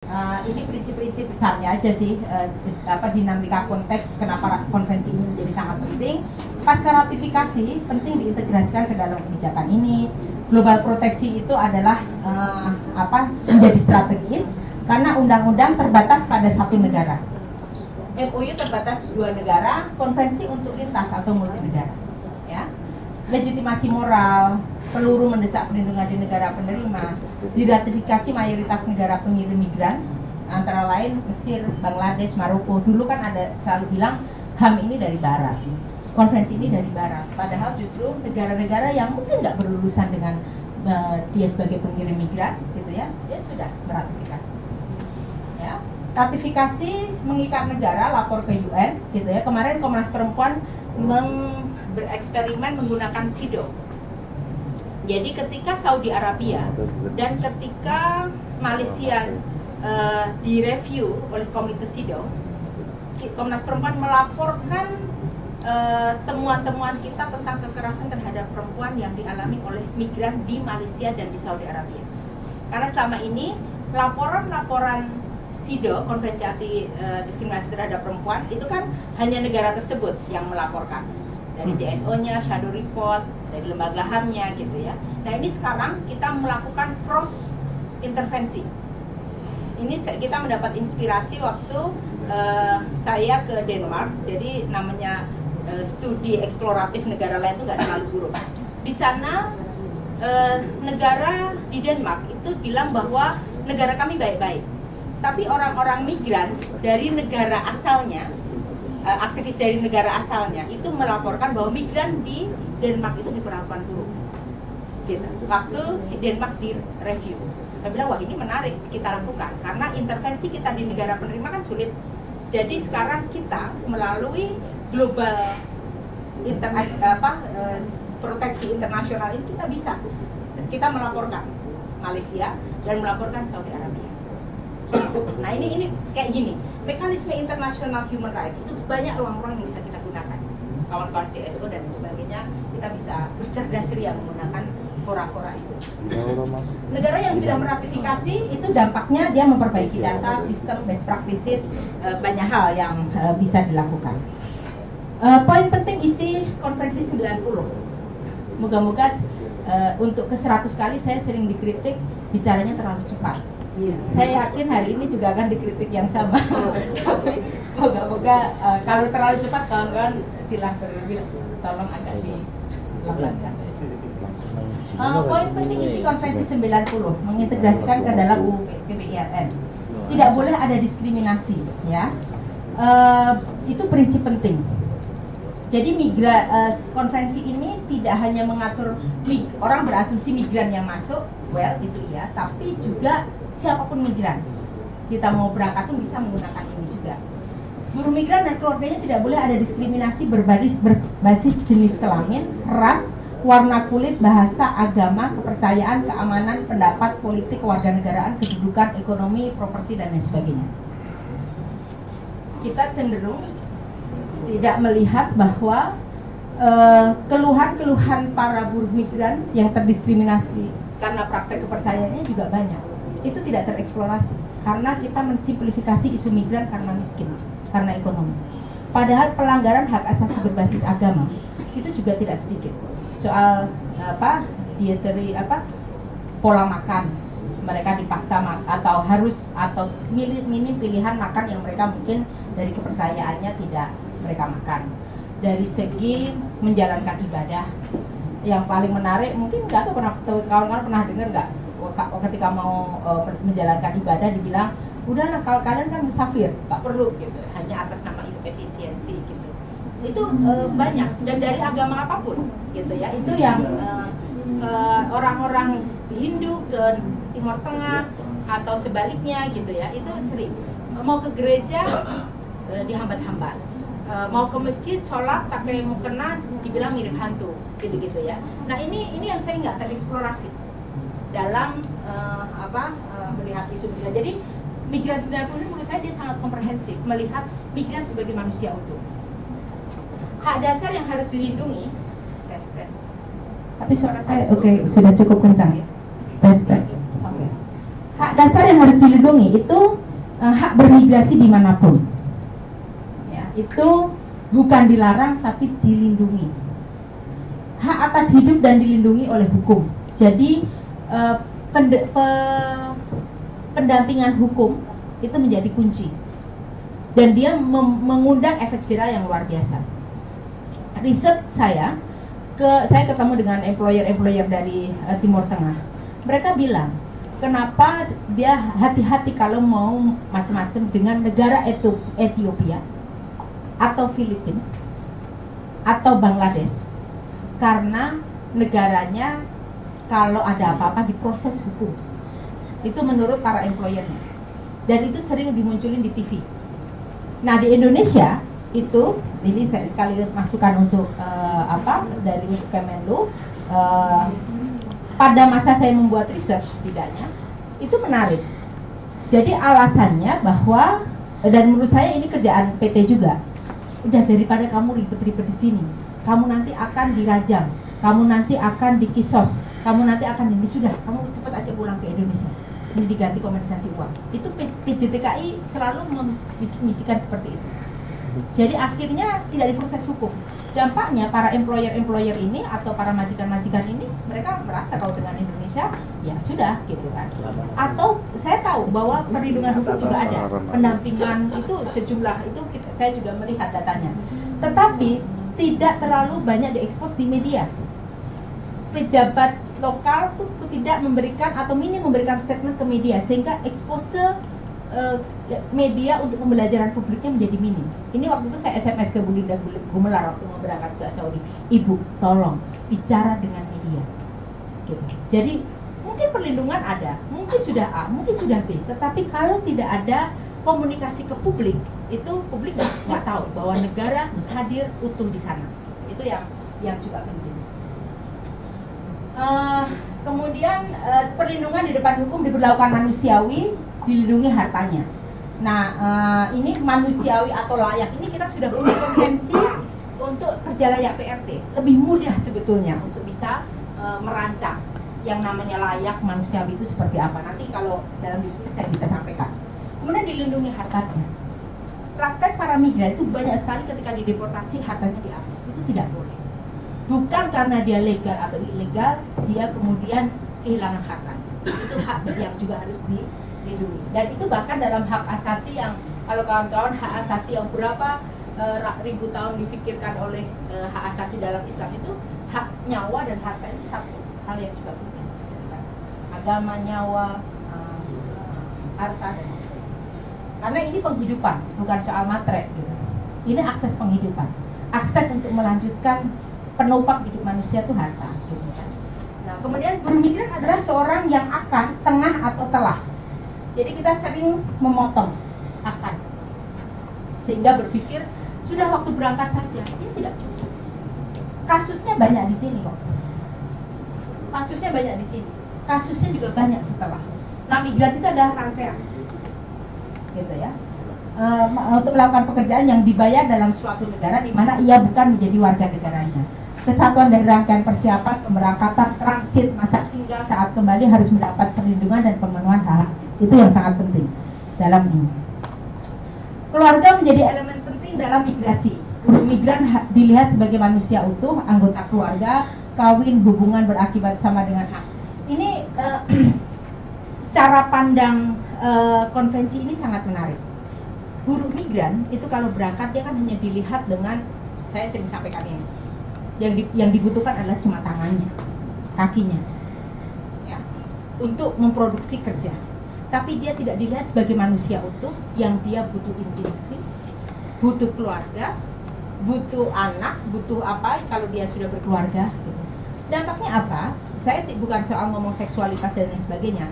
Ini prinsip-prinsip besarnya aja sih, dinamika konteks kenapa konvensi ini menjadi sangat penting. Pasca ratifikasi penting diintegrasikan ke dalam kebijakan ini. Global proteksi itu adalah menjadi strategis karena undang-undang terbatas pada satu negara. MOU terbatas 2 negara, konvensi untuk lintas atau multinegara. Ya. Legitimasi moral, peluru mendesak perlindungan di negara penerima, diratifikasi mayoritas negara pengirim migran, antara lain Mesir, Bangladesh, Maroko. Dulu kan ada selalu bilang HAM ini dari Barat, konvensi ini dari Barat. Padahal justru negara-negara yang mungkin nggak berurusan dengan dia sebagai pengirim migran, gitu ya, dia sudah meratifikasi. Ya. Ratifikasi mengikat negara lapor ke UN, gitu ya. Kemarin Komnas Perempuan bereksperimen menggunakan SIDO. Jadi ketika Saudi Arabia dan ketika Malaysia direview oleh Komite SIDO, Komnas Perempuan melaporkan temuan-temuan kita tentang kekerasan terhadap perempuan yang dialami oleh migran di Malaysia dan di Saudi Arabia. Karena selama ini laporan-laporan SIDO, Konvensi Anti Diskriminasi Terhadap Perempuan, itu kan hanya negara tersebut yang melaporkan. Dari JSO-nya, Shadow Report, dari lembaga HAM-nya gitu ya. Nah ini sekarang kita melakukan cross intervensi. Ini kita mendapat inspirasi waktu saya ke Denmark. Jadi namanya studi eksploratif negara lain itu nggak selalu buruk. Di sana negara di Denmark itu bilang bahwa negara kami baik-baik. Tapi orang-orang migran dari negara asalnya, aktivis dari negara asalnya itu melaporkan bahwa migran di Denmark itu diperlakukan buruk. Gitu. Waktu si Denmark direview, saya bilang wah ini menarik kita lakukan karena intervensi kita di negara penerima kan sulit. Jadi sekarang kita melalui global proteksi internasional ini kita melaporkan Malaysia dan melaporkan Saudi Arabia. Nah ini kayak gini, mekanisme internasional human rights itu banyak ruang-ruang yang bisa kita gunakan. Kawan-kawan CSO dan sebagainya, kita bisa bercerdas ceria menggunakan fora-fora itu. Negara yang sudah meratifikasi itu dampaknya dia memperbaiki data, sistem, best practices, banyak hal yang bisa dilakukan. Poin penting isi konvensi 90. Moga-moga untuk ke-100 kali saya sering dikritik bicaranya terlalu cepat. Saya yakin hari ini juga akan dikritik yang sama. Tapi moga-moga kalau terlalu cepat kawan-kawan silahkan tolong agak dilambatkan. Poin penting isi konvensi 90 mengintegrasikan ke dalam UU PPIRN. Tidak boleh ada diskriminasi, ya. Itu prinsip penting. Jadi konvensi ini tidak hanya mengatur orang berasumsi migran yang masuk, well itu iya, tapi juga siapapun migran. Kita mau berangkat pun bisa menggunakan ini juga. Buruh migran dan keluarganya tidak boleh ada diskriminasi berbasis jenis kelamin, ras, warna kulit, bahasa, agama, kepercayaan, keamanan, pendapat, politik, kewarganegaraan, kedudukan, ekonomi, properti, dan lain sebagainya. Kita cenderung tidak melihat bahwa keluhan-keluhan para buruh migran yang terdiskriminasi karena praktek kepercayaannya juga banyak. Itu tidak tereksplorasi karena kita mensimplifikasi isu migran karena miskin, karena ekonomi. Padahal pelanggaran hak asasi berbasis agama itu juga tidak sedikit. Soal dietary pola makan, mereka dipaksa atau minim pilihan makan yang mereka mungkin dari kepercayaannya tidak mereka makan. Dari segi menjalankan ibadah, yang paling menarik mungkin nggak tahu kawan-kawan pernah dengar nggak ketika mau menjalankan ibadah dibilang udahlah kalau kalian kan musafir nggak perlu gitu, hanya atas nama efisiensi gitu. Itu banyak dan dari agama apapun gitu ya. Itu yang orang-orang Hindu ke Timur Tengah atau sebaliknya gitu ya, itu sering mau ke gereja dihambat-hambat, mau ke masjid sholat pakai mukena dibilang mirip hantu gitu-gitu ya. Nah ini yang saya nggak tereksplorasi dalam melihat isu migran. Jadi migran 90 ini menurut saya dia sangat komprehensif melihat migran sebagai manusia utuh. Hak dasar yang harus dilindungi. Tes. Tapi suara saya oke, sudah cukup kencang. Tes. Oke. Hak dasar dasar yang harus dilindungi itu hak bermigrasi dimanapun. Ya, itu bukan dilarang tapi dilindungi. Hak atas hidup dan dilindungi oleh hukum. Jadi pendampingan hukum itu menjadi kunci. Dan dia mengundang efek jerah yang luar biasa. Riset saya ketemu dengan employer dari Timur Tengah. Mereka bilang, kenapa dia hati-hati kalau mau macam-macam dengan negara Ethiopia atau Filipina atau Bangladesh, karena negaranya kalau ada apa-apa diproses hukum. Itu menurut para employernya, dan itu sering dimunculin di TV. Nah, di Indonesia itu, ini saya sekali masukan untuk dari Kemenlu, pada masa saya membuat riset setidaknya itu menarik. Jadi alasannya bahwa, dan menurut saya ini kerjaan PT juga, udah daripada kamu ribet-ribet di sini, kamu nanti akan dirajam, kamu nanti akan dikisos, kamu nanti akan ini, sudah kamu cepat aja pulang ke Indonesia, ini diganti kompensasi uang. Itu PJTKI selalu memisikan seperti itu. Jadi akhirnya tidak diproses hukum. Dampaknya para employer ini atau para majikan-majikan ini, mereka merasa kalau dengan Indonesia ya sudah gitu kan. Atau saya tahu bahwa perlindungan hukum juga ada, pendampingan itu sejumlah itu saya juga melihat datanya. Tetapi tidak terlalu banyak diekspos di media. Pejabat lokal tuh tidak memberikan atau minim memberikan statement ke media, sehingga expose media untuk pembelajaran publiknya menjadi minim. Ini waktu itu saya SMS ke Bu Linda Gumelar waktu mau berangkat ke Saudi, Ibu tolong bicara dengan media gitu. Jadi mungkin perlindungan ada, mungkin sudah A, mungkin sudah B, tetapi kalau tidak ada komunikasi ke publik, itu publik nggak tahu bahwa negara hadir utuh di sana. Itu yang juga penting. Kemudian perlindungan di depan hukum diberlakukan manusiawi, dilindungi hartanya. Nah, ini manusiawi atau layak, ini kita sudah punya konvensi untuk kerja layak PRT. Lebih mudah sebetulnya untuk bisa merancang yang namanya layak manusiawi itu seperti apa. Nanti kalau dalam diskusi saya bisa sampaikan. Kemudian dilindungi hartanya. Praktek para migran itu banyak sekali ketika dideportasi hartanya diambil. Itu tidak boleh. Bukan karena dia legal atau ilegal, dia kemudian kehilangan harta. Itu hak yang juga harus dilindungi. Dan itu bahkan dalam hak asasi yang, kalau kawan-kawan hak asasi yang berapa ribu tahun dipikirkan oleh hak asasi dalam Islam itu, hak nyawa dan harta ini satu hal yang juga penting. Agama, nyawa, harta dan sebagainya. Karena ini penghidupan, bukan soal materai gitu. Ini akses penghidupan, akses untuk melanjutkan penopang hidup manusia itu harta gitu kan. Nah, kemudian buruh migran adalah seorang yang akan, tengah atau telah. Jadi kita sering memotong akan, sehingga berpikir sudah waktu berangkat saja. Ini tidak cukup. Kasusnya banyak di sini kok. Kasusnya banyak di sini. Kasusnya juga banyak setelah. Nah, migran itu adalah rangkaian, gitu ya. Untuk melakukan pekerjaan yang dibayar dalam suatu negara di mana ia bukan menjadi warga negaranya. Kesatuan dari rangkaian persiapan, pemberangkatan, transit, masa tinggal, saat kembali harus mendapat perlindungan dan pemenuhan hak. Itu yang sangat penting dalam ini. Keluarga menjadi elemen penting dalam migrasi. Buruh migran dilihat sebagai manusia utuh, anggota keluarga, kawin, hubungan berakibat sama dengan hak. Ini cara pandang konvensi ini sangat menarik. Buruh migran itu kalau berangkat dia kan hanya dilihat dengan, saya sering sampaikan ini, yang dibutuhkan adalah cuma tangannya, kakinya, ya, untuk memproduksi kerja. Tapi dia tidak dilihat sebagai manusia utuh yang dia butuh intimasi, butuh keluarga, butuh anak, butuh apa kalau dia sudah berkeluarga. Dampaknya apa? Saya bukan soal ngomong seksualitas dan lain sebagainya.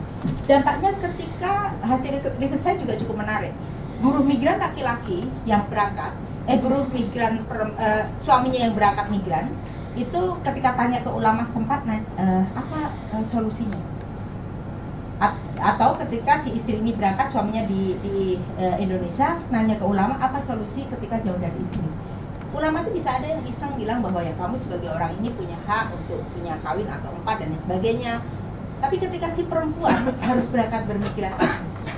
Dampaknya ketika hasil riset saya juga cukup menarik. Buruh migran laki-laki yang berangkat, buruh migran suaminya yang berangkat migran, itu ketika tanya ke ulama setempat, apa solusinya? Atau ketika si istri ini berangkat, suaminya di Indonesia, nanya ke ulama, apa solusi ketika jauh dari istri? Ulama itu bisa ada yang iseng bilang bahwa ya kamu sebagai orang ini punya hak untuk punya kawin atau empat dan lain sebagainya. Tapi ketika si perempuan harus berangkat bermigrasi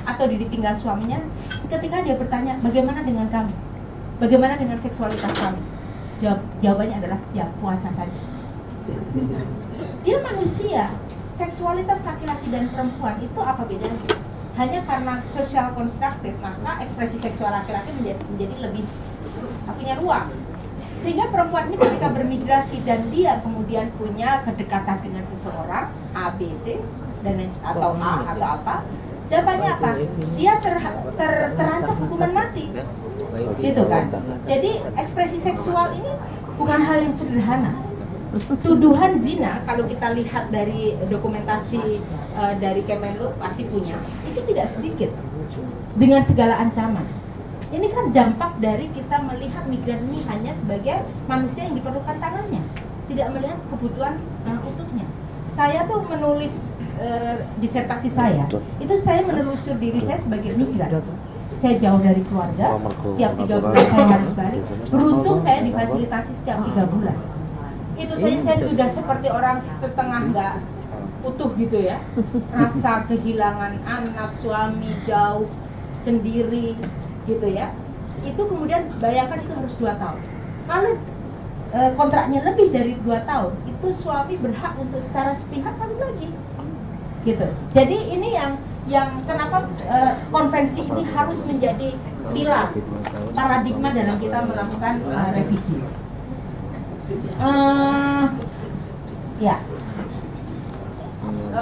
atau ditinggal suaminya, ketika dia bertanya, bagaimana dengan kami? Bagaimana dengan seksualitas kami? Jawabannya adalah, ya puasa saja. Dia manusia, seksualitas laki-laki dan perempuan itu apa bedanya? Hanya karena social constructed, maka ekspresi seksual laki-laki menjadi lebih punya ruang. Sehingga perempuan ini ketika bermigrasi dan dia kemudian punya kedekatan dengan seseorang A, B, C dan atau A atau apa, dampaknya apa? Dia terancam hukuman mati, gitu kan? Jadi ekspresi seksual ini bukan hal yang sederhana. Tuduhan zina, kalau kita lihat dari dokumentasi dari Kemenlu pasti punya, itu tidak sedikit dengan segala ancaman. Ini kan dampak dari kita melihat migran ini hanya sebagai manusia yang diperlukan tangannya, tidak melihat kebutuhan utuhnya. Saya tuh menulis disertasi saya, itu saya menelusur diri saya sebagai migran. Saya jauh dari keluarga, tiap 3 bulan saya harus balik. Beruntung saya difasilitasi setiap 3 bulan. Itu saya sudah seperti orang setengah nggak utuh gitu ya. Rasa kehilangan anak, suami, jauh, sendiri gitu ya. Itu kemudian bayangkan itu harus 2 tahun. Kalau kontraknya lebih dari 2 tahun, itu suami berhak untuk secara sepihak kawin lagi. Gitu. Jadi ini yang kenapa konvensi ini harus menjadi pilar paradigma dalam kita melakukan revisi. Ya,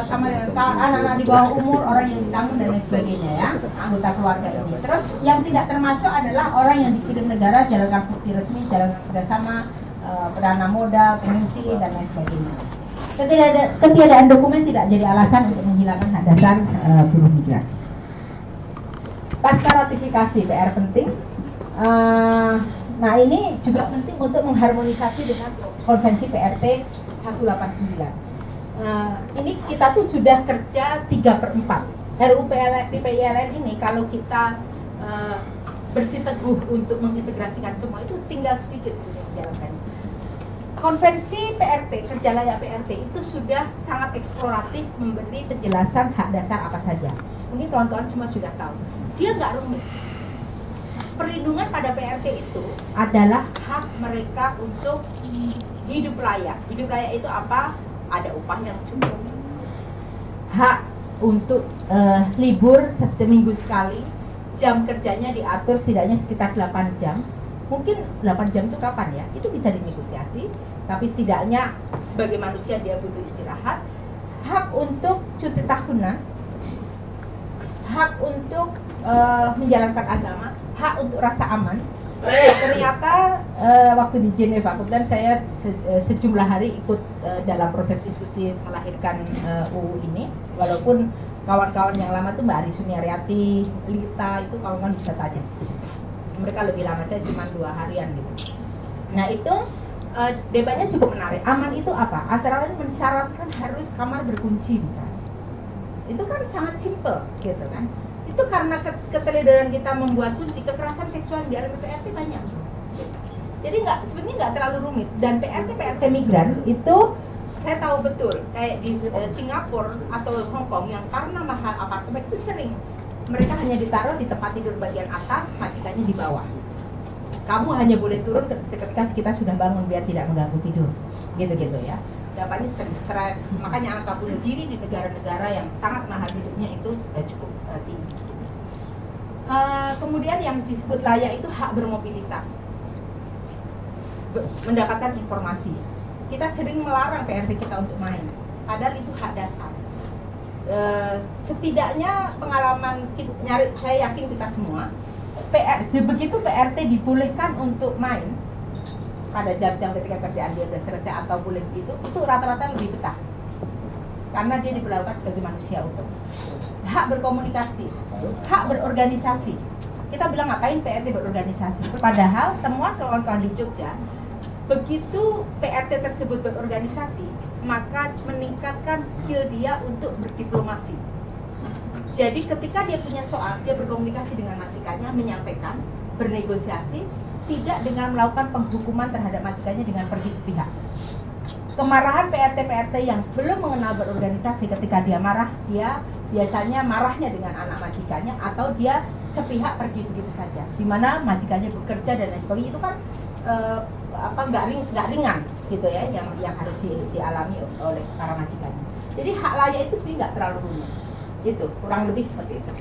sama dengan anak-anak di bawah umur, orang yang ditanggung dan lain sebagainya ya, anggota keluarga ini. Terus yang tidak termasuk adalah orang yang dikirim negara, jalankan fungsi resmi, jalankan kerjasama, perdana modal, pengungsi dan lain sebagainya. Ketiadaan dokumen tidak jadi alasan untuk menghilangkan hak dasar buruh migrasi. Pasca ratifikasi PR penting. Nah ini juga penting untuk mengharmonisasi dengan konvensi PRT 189. Ini kita tuh sudah kerja 3/4. RUU PILN ini kalau kita bersiteguh untuk mengintegrasikan semua itu tinggal sedikit sudah dijalankan. Konvensi PRT, kerja layak PRT itu sudah sangat eksploratif, memberi penjelasan hak dasar apa saja. Mungkin kawan-kawan semua sudah tahu. Dia nggak rumit. Perlindungan pada PRT itu adalah hak mereka untuk hidup layak. Hidup layak itu apa? Ada upah yang cukup, hak untuk libur seminggu sekali, jam kerjanya diatur setidaknya sekitar 8 jam. Mungkin 8 jam itu kapan ya? Itu bisa dinegosiasi, tapi setidaknya sebagai manusia dia butuh istirahat. Hak untuk cuti tahunan, hak untuk menjalankan agama, hak untuk rasa aman. Ternyata waktu di Geneva, kemudian saya sejumlah hari ikut dalam proses diskusi melahirkan UU ini, walaupun kawan-kawan yang lama tuh Mbak Ari Sumiaryati, Lita, itu kawan-kawan bisa tanya. Mereka lebih lama, saya cuma 2 harian gitu. Nah itu debatnya cukup menarik. Aman itu apa? Antara lain mensyaratkan harus kamar berkunci misalnya. Itu kan sangat simple gitu kan. Itu karena keteledoran kita membuat kunci, kekerasan seksual di dalam PRT banyak. Jadi sebenarnya nggak terlalu rumit. Dan PRT migran itu saya tahu betul, kayak di Singapura atau Hong Kong yang karena mahal apartemen itu sering mereka hanya ditaruh di tempat tidur bagian atas, majikannya di bawah. Kamu hanya boleh turun ketika kita sudah bangun biar tidak mengganggu tidur, gitu-gitu ya. Dampaknya sering stres, makanya angka bunuh diri di negara-negara yang sangat mahal hidupnya itu cukup tinggi. Kemudian yang disebut layak itu hak bermobilitas, mendapatkan informasi. Kita sering melarang PRT kita untuk main, padahal itu hak dasar. Setidaknya pengalaman saya yakin kita semua, begitu PRT dibolehkan untuk main pada jam-jam ketika kerjaan dia sudah selesai atau boleh begitu, itu rata-rata lebih betah karena dia diperlakukan sebagai manusia utuh. Hak berkomunikasi, hak berorganisasi. Kita bilang ngapain PRT berorganisasi? Padahal temuan kawan-kawan di Jogja, begitu PRT tersebut berorganisasi, maka meningkatkan skill dia untuk berdiplomasi. Jadi ketika dia punya soal, dia berkomunikasi dengan majikannya, menyampaikan, bernegosiasi, tidak dengan melakukan penghukuman terhadap majikannya dengan pergi sepihak. kemarahan PRT yang belum mengenal berorganisasi, ketika dia marah, dia biasanya marahnya dengan anak majikannya atau dia sepihak pergi begitu saja, di mana majikannya bekerja dan lain sebagainya. Itu kan nggak ringan gitu ya, yang harus dialami oleh para majikannya. Jadi hak layak itu sebenarnya nggak terlalu rumit, itu kurang lebih seperti itu.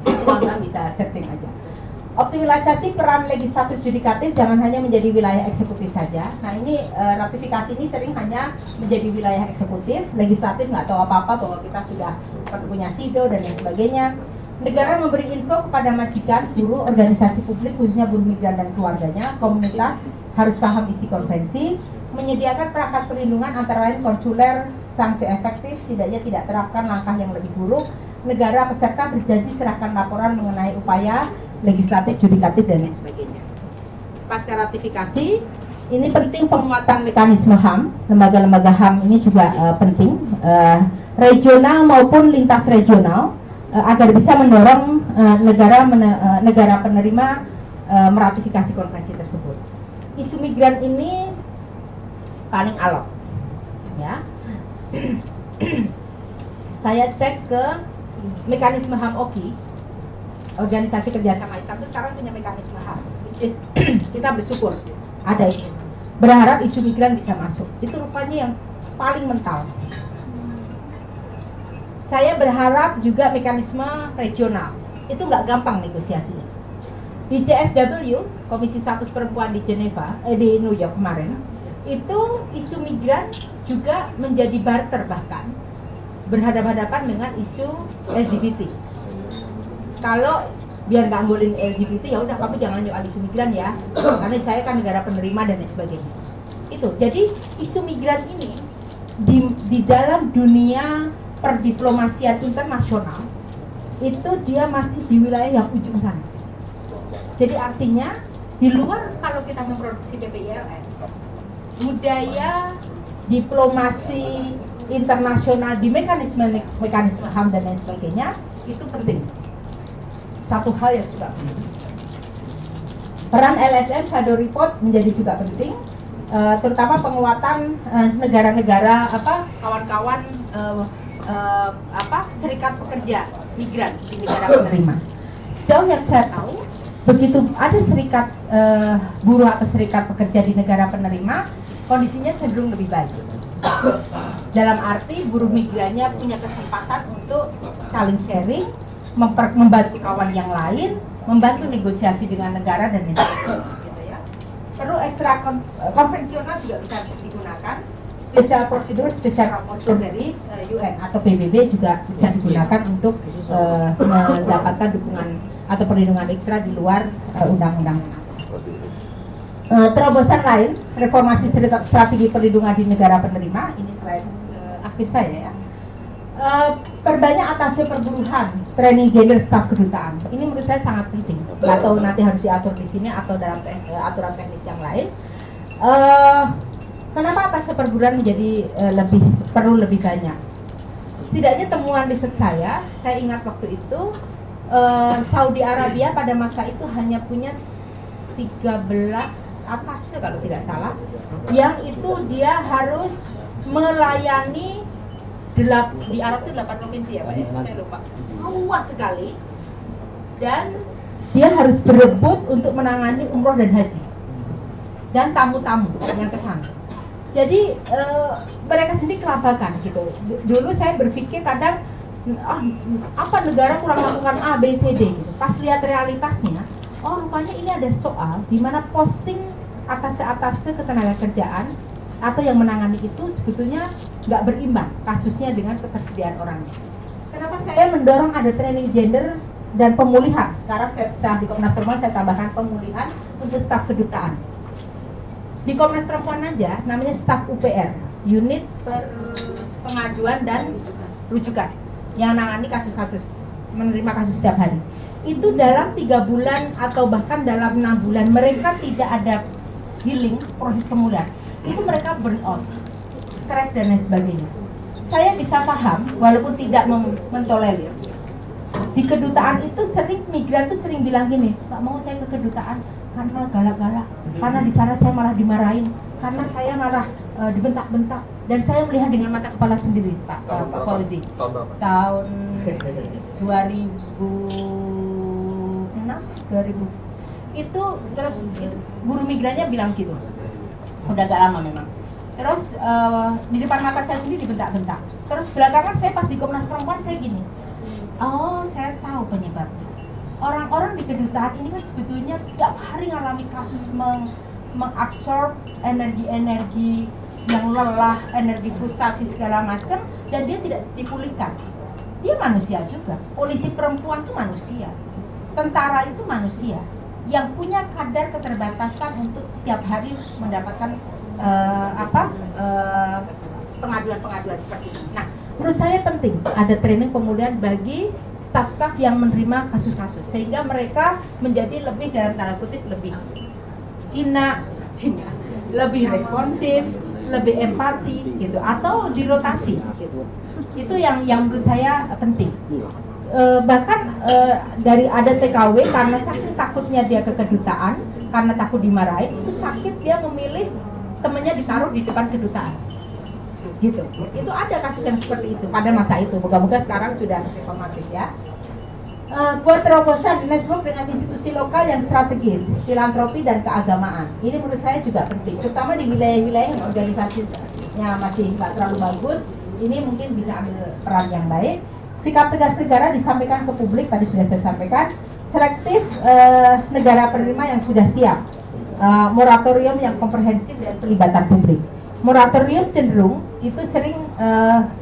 Teman-teman bisa searching aja. Optimalisasi peran legislatif yudikatif jangan hanya menjadi wilayah eksekutif saja. Nah ini ratifikasi ini sering hanya menjadi wilayah eksekutif, legislatif nggak tahu apa-apa bahwa kita sudah punya SIDO dan lain sebagainya. Negara memberi info kepada majikan, buruh, organisasi publik khususnya buruh migran dan keluarganya, komunitas harus paham isi konvensi, menyediakan perangkat perlindungan antara lain konsuler, sanksi efektif, setidaknya tidak terapkan langkah yang lebih buruk. Negara peserta berjanji serahkan laporan mengenai upaya legislatif, yudikatif dan lain sebagainya. Pasca ratifikasi, ini penting penguatan mekanisme HAM, lembaga-lembaga HAM ini juga penting, regional maupun lintas regional, agar bisa mendorong negara penerima meratifikasi konvensi tersebut. Isu migran ini paling alot, ya. Saya cek ke mekanisme HAM OKI, Organisasi Kerjasama Islam itu sekarang punya mekanisme HAM, which is kita bersyukur ada itu. Berharap isu migran bisa masuk. Itu rupanya yang paling mental. Saya berharap juga mekanisme regional. Itu nggak gampang negosiasinya. Di CSW, Komisi Status Perempuan di Geneva, di New York kemarin, itu isu migran juga menjadi barter, bahkan berhadapan-hadapan dengan isu LGBT. Kalau biar nggak anggolin LGBT, ya udah kamu jangan nyoal isu migran ya, karena saya kan negara penerima dan lain sebagainya. Itu jadi isu migran ini di dalam dunia perdiplomasian internasional itu dia masih di wilayah yang ujung sana. Jadi artinya di luar kalau kita memproduksi PPILN, budaya diplomasi internasional di mekanisme HAM dan lain sebagainya itu penting. Satu hal yang juga penting. Peran LSM Shadow Report menjadi juga penting, terutama penguatan negara-negara kawan-kawan serikat pekerja migran di negara penerima. Sejauh yang saya tahu, begitu ada serikat buruh atau serikat pekerja di negara penerima, kondisinya cenderung lebih baik. Dalam arti buruh migrannya punya kesempatan untuk saling sharing, membantu kawan yang lain, membantu negosiasi dengan negara dan lain-lain. Gitu ya. Perlu ekstra konvensional juga bisa digunakan. Special prosedur, special rapporteur dari UN atau PBB juga bisa digunakan untuk mendapatkan dukungan atau perlindungan ekstra di luar undang-undang. Terobosan lain, reformasi strategi perlindungan di negara penerima, ini selain aktif saya ya. Perbanyak atase perburuhan, training gender staf kedutaan. Ini menurut saya sangat penting. Nggak tahu nanti harus diatur di sini atau dalam aturan teknis yang lain. Kenapa atase perburuhan menjadi perlu lebih banyak? Setidaknya temuan riset saya ingat waktu itu Saudi Arabia pada masa itu hanya punya 13 atase kalau tidak salah, yang itu dia harus melayani di Arab itu 8 provinsi ya Pak ya, saya lupa, luas sekali, dan dia harus berebut untuk menangani umroh dan haji dan tamu-tamu yang ke sana. Jadi mereka sendiri kelabakan gitu. Dulu saya berpikir kadang apa negara kurang melakukan A, B, C, D gitu. Pas lihat realitasnya, oh rupanya ini ada soal di mana posting atase-atase ketenaga kerjaan atau yang menangani itu sebetulnya nggak berimbang kasusnya dengan ketersediaan orangnya. Kenapa saya mendorong ada training gender dan pemulihan? Sekarang saya di Komnas Perempuan saya tambahkan pemulihan untuk staf kedutaan. Di Komnas Perempuan aja namanya staf UPR, unit pengaduan dan rujukan, yang menangani kasus-kasus, menerima kasus setiap hari. Itu dalam 3 bulan atau bahkan dalam 6 bulan mereka tidak ada healing, proses pemulihan. Itu mereka burn out, stres dan lain sebagainya. Saya bisa paham walaupun tidak mentolerir. Di kedutaan itu sering migran tuh sering bilang gini, nggak mau saya ke kedutaan karena galak-galak, karena di sana saya malah dimarahin, karena saya malah dibentak-bentak, dan saya melihat dengan mata kepala sendiri, Pak Fauzi. Tahun 2006, 2000 itu, terus itu, guru migrannya bilang gitu, udah agak lama memang. Terus di depan mata saya sendiri dibentak-bentak. Terus belakangan saya pas di Komnas Perempuan saya gini, oh saya tahu penyebabnya. Orang-orang di kedutaan ini kan sebetulnya tiap hari ngalami kasus mengabsorb energi-energi yang lelah, energi frustasi segala macam, dan dia tidak dipulihkan. Dia manusia juga. Polisi perempuan itu manusia. Tentara itu manusia yang punya kadar keterbatasan untuk tiap hari mendapatkan pengaduan-pengaduan seperti ini. Nah, menurut saya penting ada training pemulihan bagi staf-staf yang menerima kasus-kasus, sehingga mereka menjadi lebih, dalam tanda kutip, lebih jinak, lebih responsif, lebih empati gitu, atau dirotasi gitu. Itu yang menurut saya penting. Bahkan dari ada TKW, karena saking takutnya dia ke kedutaan, karena takut dimarahin, itu sakit dia memilih temannya ditaruh di depan kedutaan gitu. Itu ada kasus yang seperti itu pada masa itu. Moga-moga sekarang sudah reformatif ya. Buat terobosan network dengan institusi lokal yang strategis, filantropi dan keagamaan. Ini menurut saya juga penting, terutama di wilayah-wilayah yang organisasinya masih nggak terlalu bagus. Ini mungkin bisa ambil peran yang baik. Sikap tegas negara disampaikan ke publik, tadi sudah saya sampaikan. Selektif negara penerima yang sudah siap. Moratorium yang komprehensif dan pelibatan publik. Moratorium cenderung itu sering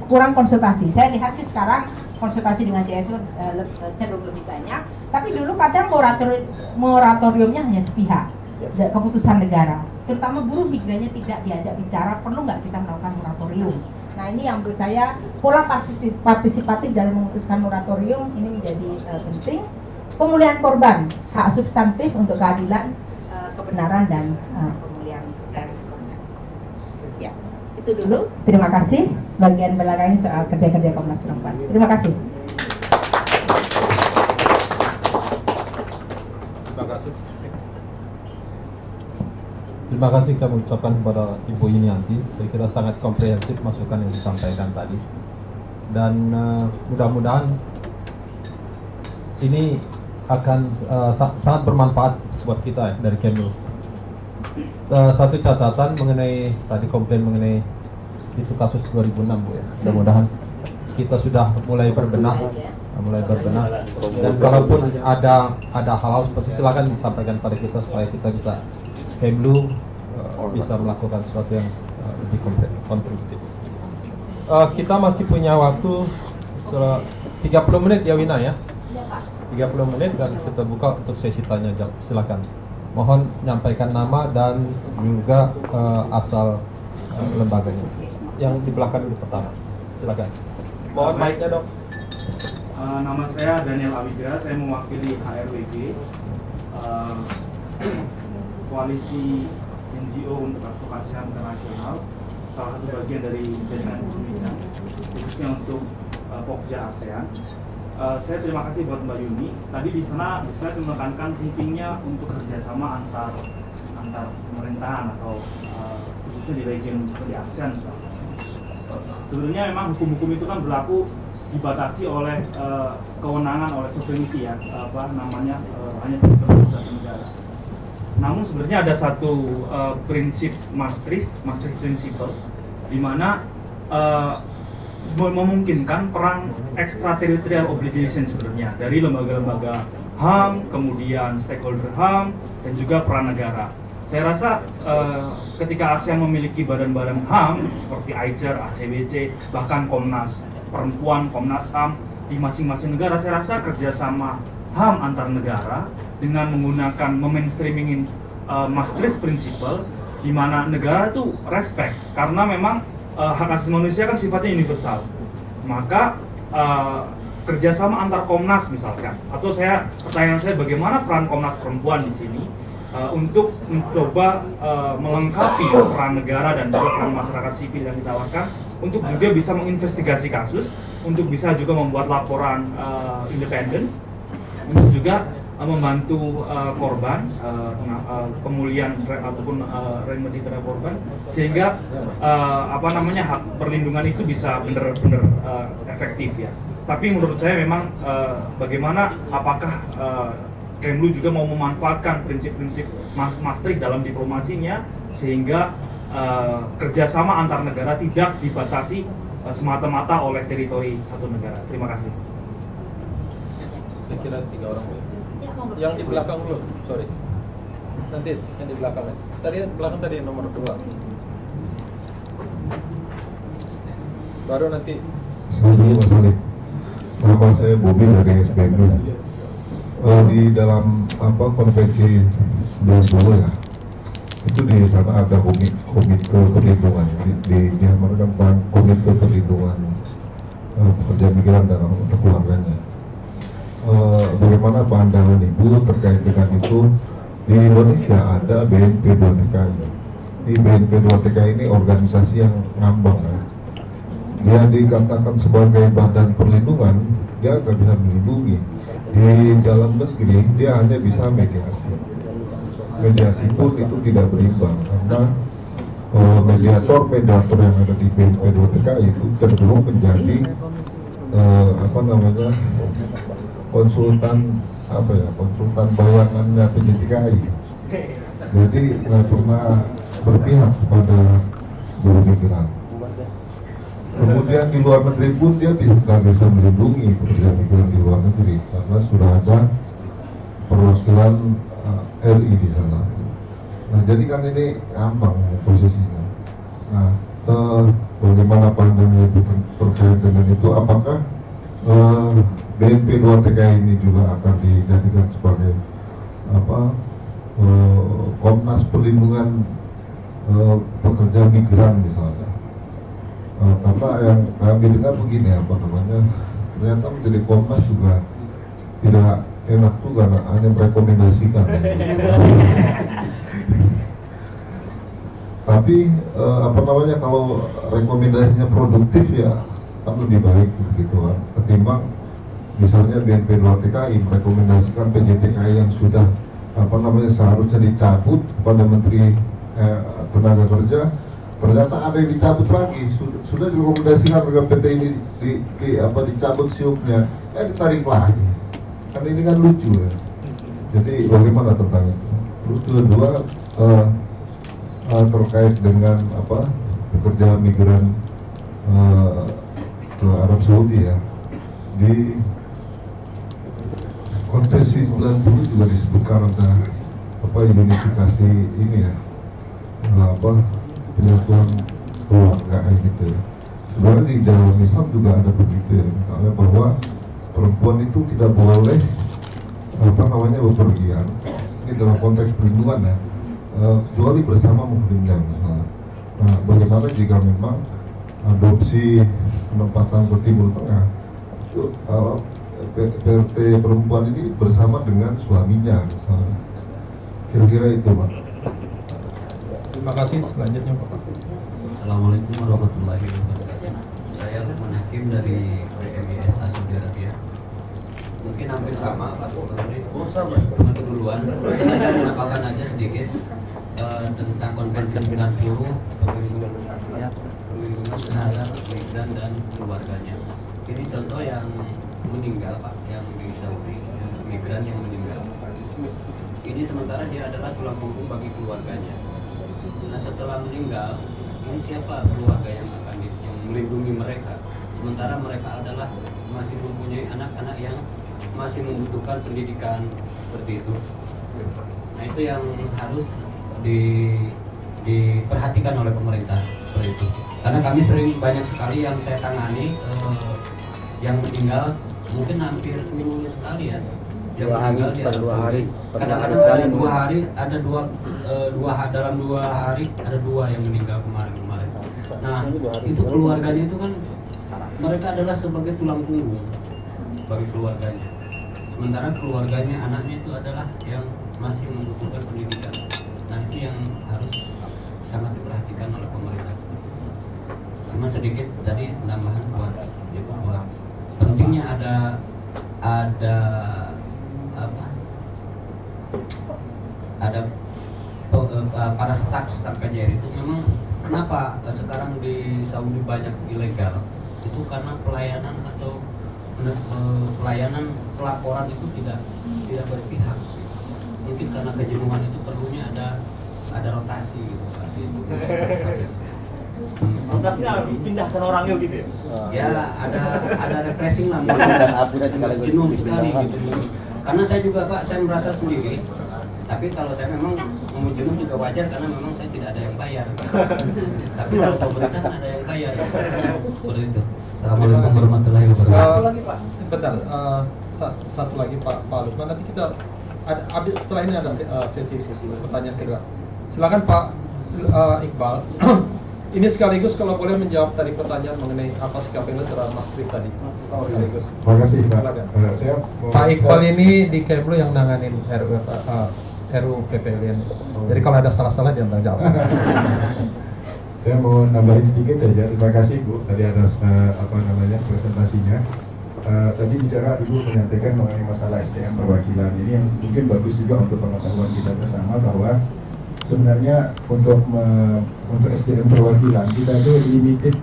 kurang konsultasi. Saya lihat sih sekarang konsultasi dengan CSO cenderung lebih banyak. Tapi dulu kadang moratoriumnya hanya sepihak, keputusan negara. Terutama buruh migrannya tidak diajak bicara, perlu nggak kita melakukan moratorium. Nah ini yang menurut saya pola partisipatif dalam memutuskan moratorium ini menjadi penting. Pemulihan korban, hak substantif untuk keadilan, kebenaran dan pemulihan dari korban. Ya, itu dulu. Terima kasih. Bagian belakang ini soal kerja-kerja Komnas Perempuan. Terima kasih. Terima kasih. Terima kasih kami ucapkan kepada Ibu Yunianti. Saya kira sangat komprehensif masukan yang disampaikan tadi. Dan mudah-mudahan ini akan sangat bermanfaat buat kita ya, dari Kemlu. Satu catatan mengenai tadi komplain mengenai itu kasus 2006 Bu ya. Mudah-mudahan kita sudah mulai berbenah, dan kalaupun ada hal-hal seperti silakan disampaikan pada kita supaya kita bisa Kemlu bisa melakukan sesuatu yang lebih kontributif. Kita masih punya waktu 30 menit ya Wina ya. 30 menit dan kita buka untuk sesi tanya jawab. Silakan. Mohon menyampaikan nama dan juga asal lembaganya. Yang di belakang dulu pertama. Silakan. Mohon mic-nya dong. Nama saya Daniel Awidra, saya mewakili HRWG, Koalisi NGO untuk Advokasi HAM Internasional, salah satu bagian dari jaringan migran, khususnya untuk Pokja ASEAN. Saya terima kasih buat Mbak Yuni. Tadi di sana saya menekankan pentingnya untuk kerjasama antar pemerintahan atau khususnya di region seperti ASEAN. Sebenarnya memang hukum-hukum itu kan berlaku dibatasi oleh kewenangan, oleh sovereignty ya, hanya satu negara. Namun sebenarnya ada satu prinsip Maastricht Principle, di mana memungkinkan peran extraterritorial obligation sebenarnya dari lembaga-lembaga HAM, kemudian stakeholder HAM, dan juga peran negara. Saya rasa ketika ASEAN memiliki badan-badan HAM seperti AICER, ACBC, bahkan Komnas Perempuan, Komnas HAM di masing-masing negara, saya rasa kerjasama HAM antar negara dengan menggunakan memainstreamingin Maastricht Principle, di mana negara itu respect karena memang hak asasi manusia kan sifatnya universal. Maka kerjasama antar Komnas misalkan, atau pertanyaan saya bagaimana peran Komnas Perempuan di sini untuk mencoba melengkapi peran negara dan juga peran masyarakat sipil yang ditawarkan untuk juga bisa menginvestigasi kasus, untuk bisa juga membuat laporan independen, untuk juga membantu korban, pemulihan ataupun remedi terhadap korban, sehingga hak perlindungan itu bisa benar-benar efektif ya. Tapi menurut saya memang bagaimana apakah Kemlu juga mau memanfaatkan prinsip-prinsip Maastricht dalam diplomasinya, sehingga kerjasama antar negara tidak dibatasi semata-mata oleh teritori satu negara. Terima kasih. Saya kira 3 orang ya. Ya, monggo. Yang di belakang dulu, sorry. Nanti yang di belakang ya. Tadi belakang tadi nomor 2. Baru nanti. Saya dulu Mas Alif. Nama saya Bobi dari SBMU. Di dalam konvensi 90 ya, itu di sana ada komite perlindungan, diamankan komite perlindungan pekerja migran dan untuk keluarganya. Bagaimana pandangan Ibu terkait dengan itu? Di Indonesia ada BNP 2TKI. Di BNP 2TKI ini organisasi yang ngambang ya. Dia dikatakan sebagai badan perlindungan, dia nggak bisa melindungi. Di dalam negeri dia hanya bisa mediasi. Mediasi pun itu tidak berimbang karena mediator yang ada di BNP 2TKI itu cenderung menjadi konsultan bayangannya PJTKI. Jadi nggak pernah berpihak kepada buruh migran. Kemudian di luar negeri pun dia nggak bisa melindungi pekerja migran di luar negeri karena sudah ada perwakilan RI di sana. Nah, jadi kan ini gampang posisinya. Nah, bagaimana pandangan Ibu terkait dengan itu? Apakah BNP 2TKI ini juga akan dijadikan sebagai Komnas Perlindungan Pekerja Migran misalnya? Karena yang kami dengar begini ternyata menjadi Komnas juga tidak enak juga, hanya merekomendasikan. Tapi kalau rekomendasinya produktif ya kan lebih baik begitu kan, ketimbang misalnya BNP 2TKI merekomendasikan PJTKI yang sudah seharusnya dicabut kepada Menteri Tenaga Kerja, ternyata ada yang dicabut lagi, sudah direkomendasikan agar PT ini dicabut siupnya, ditarik lagi. Kan ini kan lucu ya. Jadi bagaimana tentang itu? Terus kedua terkait dengan pekerja migran ke Arab Saudi ya, di Konvensi 90 juga disebutkan ada unifikasi ini ya, penyatuan keluarga gitu ya. Sebenarnya di dalam Islam juga ada begitu ya, misalnya bahwa perempuan itu tidak boleh bepergian, ini dalam konteks perlindungan ya, kecuali bersama muhrimnya misalnya. Nah, bagaimana jika memang adopsi penempatan ke Timur Tengah itu PT perempuan ini bersama dengan suaminya misalnya, kira-kira itu Pak. Terima kasih. Selanjutnya Pak. Assalamualaikum warahmatullahi wabarakatuh. Saya Lukman Hakim dari PMIS Saudi Arabia. Mungkin hampir sama Pak. Sama keduluan. Saya menambahkan aja sedikit tentang Konvensi 90 perlindungan terhadap migran dan keluarganya. Ini contoh yang meninggal Pak, yang di Saudi, migran yang meninggal. Ini sementara dia adalah tulang punggung bagi keluarganya. Nah, setelah meninggal, ini siapa keluarga yang akan yang melindungi mereka? Sementara mereka adalah masih mempunyai anak-anak yang masih membutuhkan pendidikan seperti itu. Nah, itu yang harus diperhatikan oleh pemerintah seperti itu. Karena kami sering banyak sekali yang saya tangani yang meninggal mungkin hampir seminggu sekali ya. Yang meninggal di Arab Saudi. Kadang-kadang ada 2 hari, ada dalam 2 hari ada 2 yang meninggal kemarin. Nah, itu keluarganya itu kan mereka adalah sebagai tulang punggung bagi keluarganya. Sementara keluarganya, anaknya itu adalah yang masih membutuhkan pendidikan. Nah, itu yang harus sangat diperhatikan oleh pemerintah. Cuma sedikit tadi penambahan buat pentingnya ada para staf KJRI itu memang kenapa sekarang di Saudi banyak ilegal itu karena pelayanan atau pelayanan pelaporan itu tidak berpihak. Mungkin karena kejenuhan itu perlunya ada rotasi gitu. Rotasinya pindahkan orangnya gitu ya? Ya ada refreshing lah. Jenuh sekali gitu. Karena saya juga Pak, saya merasa sendiri. Tapi kalau saya memang mau jenuh juga wajar karena memang saya tidak ada yang bayar. Tapi kalau pemerintah kan ada yang bayar. Seperti itu. Assalamualaikum warahmatullahi wabarakatuh. Lagi Pak, bentar. Satu lagi Pak Lukman. Nanti kita setelah ini ada sesi pertanyaan segera. Silakan Pak Iqbal. Ini sekaligus kalau boleh menjawab tadi pertanyaan mengenai apa sikap Pemda terhadap Mas Trik tadi. Sekaligus. Terima kasih Pak. Pak Iqbal ini di Kemlu yang nanganin RUU PPLN. Jadi kalau ada salah-salah dia tanggung jawab. Saya mau nambahin sedikit saja. Terima kasih Bu tadi atas presentasinya. Tadi bicara Ibu menyampaikan mengenai masalah SDM perwakilan. Ini yang mungkin bagus juga untuk pengetahuan kita bersama bahwa sebenarnya untuk SDM perwakilan kita itu limited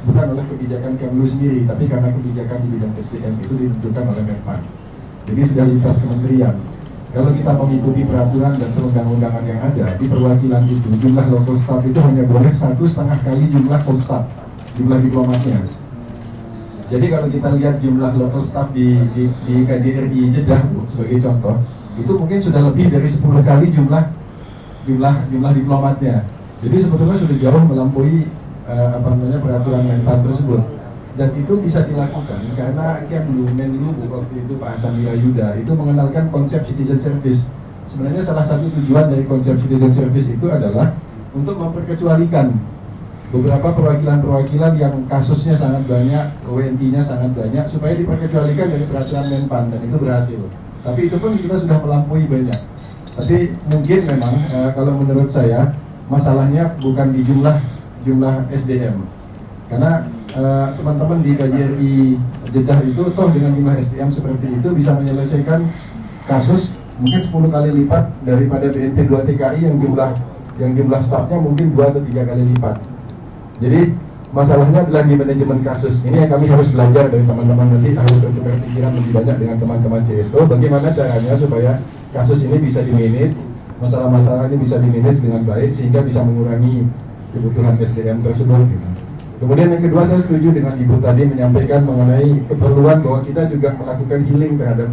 bukan oleh kebijakan Kemlu sendiri, tapi karena kebijakan di bidang SDM itu ditentukan oleh Menpan. Jadi sudah lintas kementerian. Kalau kita mengikuti peraturan dan perundang-undangan yang ada di perwakilan itu, jumlah local staff itu hanya boleh 1,5 kali jumlah komstaff, jumlah diplomatnya. Jadi kalau kita lihat jumlah local staff di KJRI Jeddah sebagai contoh, itu mungkin sudah lebih dari 10 kali jumlah diplomatnya. Jadi sebetulnya sudah jauh melampaui peraturan Menpan tersebut. Dan itu bisa dilakukan karena Menlu waktu itu Pak Hasan Wirayuda itu mengenalkan konsep citizen service. Sebenarnya salah satu tujuan dari konsep citizen service itu adalah untuk memperkecualikan beberapa perwakilan-perwakilan yang kasusnya sangat banyak, ONT-nya sangat banyak, supaya diperkecualikan dari peraturan Menpan, dan itu berhasil. Tapi itu pun kita sudah melampaui banyak. Tapi mungkin memang kalau menurut saya masalahnya bukan di jumlah SDM, karena teman-teman di KJRI Jeddah itu toh dengan jumlah SDM seperti itu bisa menyelesaikan kasus mungkin 10 kali lipat daripada BNP 2 TKI yang jumlah stafnya mungkin 2 atau 3 kali lipat. Jadi masalahnya adalah di manajemen kasus. Ini yang kami harus belajar dari teman-teman, nanti harus bertukar pikiran lebih banyak dengan teman-teman CSO bagaimana caranya supaya kasus ini bisa di-manage, masalah-masalah ini bisa di-manage dengan baik sehingga bisa mengurangi kebutuhan SDM tersebut. Kemudian yang kedua, saya setuju dengan Ibu tadi menyampaikan mengenai keperluan bahwa kita juga melakukan healing terhadap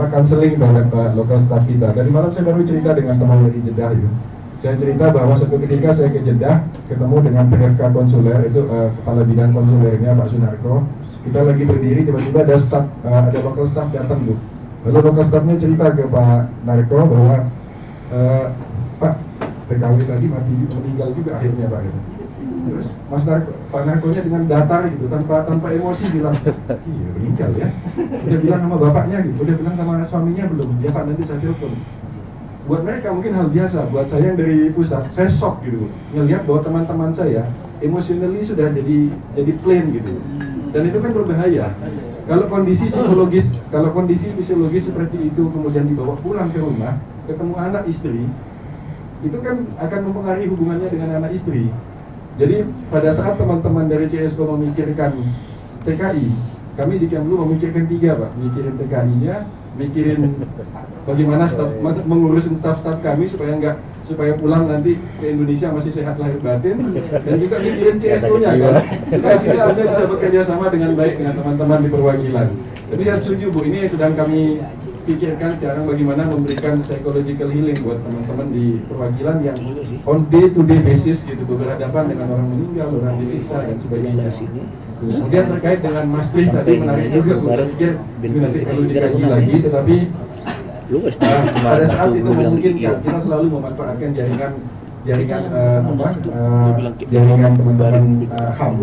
counseling terhadap local staff kita. Tadi malam saya baru cerita dengan teman dari Jeddah itu. Saya cerita bahwa suatu ketika saya ke Jeddah ketemu dengan PFK konsuler itu kepala bidang konsulernya Pak Sunarko. Kita lagi berdiri, tiba-tiba ada local staff datang Bu. Lalu local staffnya cerita ke Pak Narko bahwa Pak TKW tadi meninggal juga akhirnya Pak. Gitu. Terus Pak Narkonya dengan datar gitu, tanpa emosi bilang, iya meninggal ya. Udah bilang sama bapaknya gitu, udah bilang sama suaminya belum? Ya Pak, nanti saya telepon. Buat mereka mungkin hal biasa, buat saya yang dari pusat, saya shock gitu, ngelihat bahwa teman-teman saya emotionally sudah jadi plain gitu. Dan itu kan berbahaya. Kalau kondisi fisiologis seperti itu kemudian dibawa pulang ke rumah, ketemu anak istri, itu kan akan mempengaruhi hubungannya dengan anak istri. Jadi pada saat teman-teman dari CSO memikirkan TKI, kami di Kemlu memikirkan 3 Pak, mikirin TKI-nya, mikirin bagaimana mengurusin staf-staf kami supaya pulang nanti ke Indonesia masih sehat lahir batin, dan juga mikirin CSO-nya kan, supaya CSO-nya bisa bekerja sama dengan baik dengan teman-teman di perwakilan. Tapi saya setuju Bu, ini sedang kami pikirkan sekarang bagaimana memberikan psychological healing buat teman-teman di perwakilan yang on day to day basis gitu, berhadapan dengan orang meninggal, orang disiksa dan sebagainya. Kemudian terkait dengan Mas Tri tadi menarik juga, saya pikir ini nanti perlu dikaji lagi, tetapi pada saat itu memungkinkan kita selalu memanfaatkan jaringan teman-teman HAM.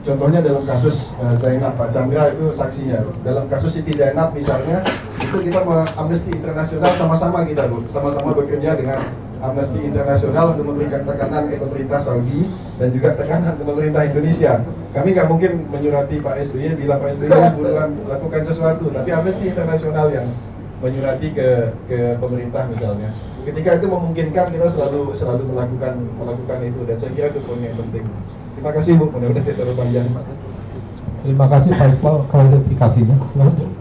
Contohnya dalam kasus Zainab, Pak Chandra itu saksinya. Dalam kasus Siti Zainab misalnya, itu kita Amnesty Internasional sama-sama bekerja dengan Amnesty Internasional untuk memberikan tekanan ke pemerintah Saudi dan juga tekanan ke pemerintah Indonesia. Kami nggak mungkin menyurati Pak SBY, bilang Pak SBY buruan lakukan sesuatu, tapi Amnesty Internasional yang menyurati ke pemerintah misalnya. Ketika itu memungkinkan, kita selalu melakukan itu, dan saya kira itu poin yang penting. Terima kasih Bu, mudah-mudahan tidak terlalu panjang. Terima kasih Pak Iqbal klarifikasinya. Silakan.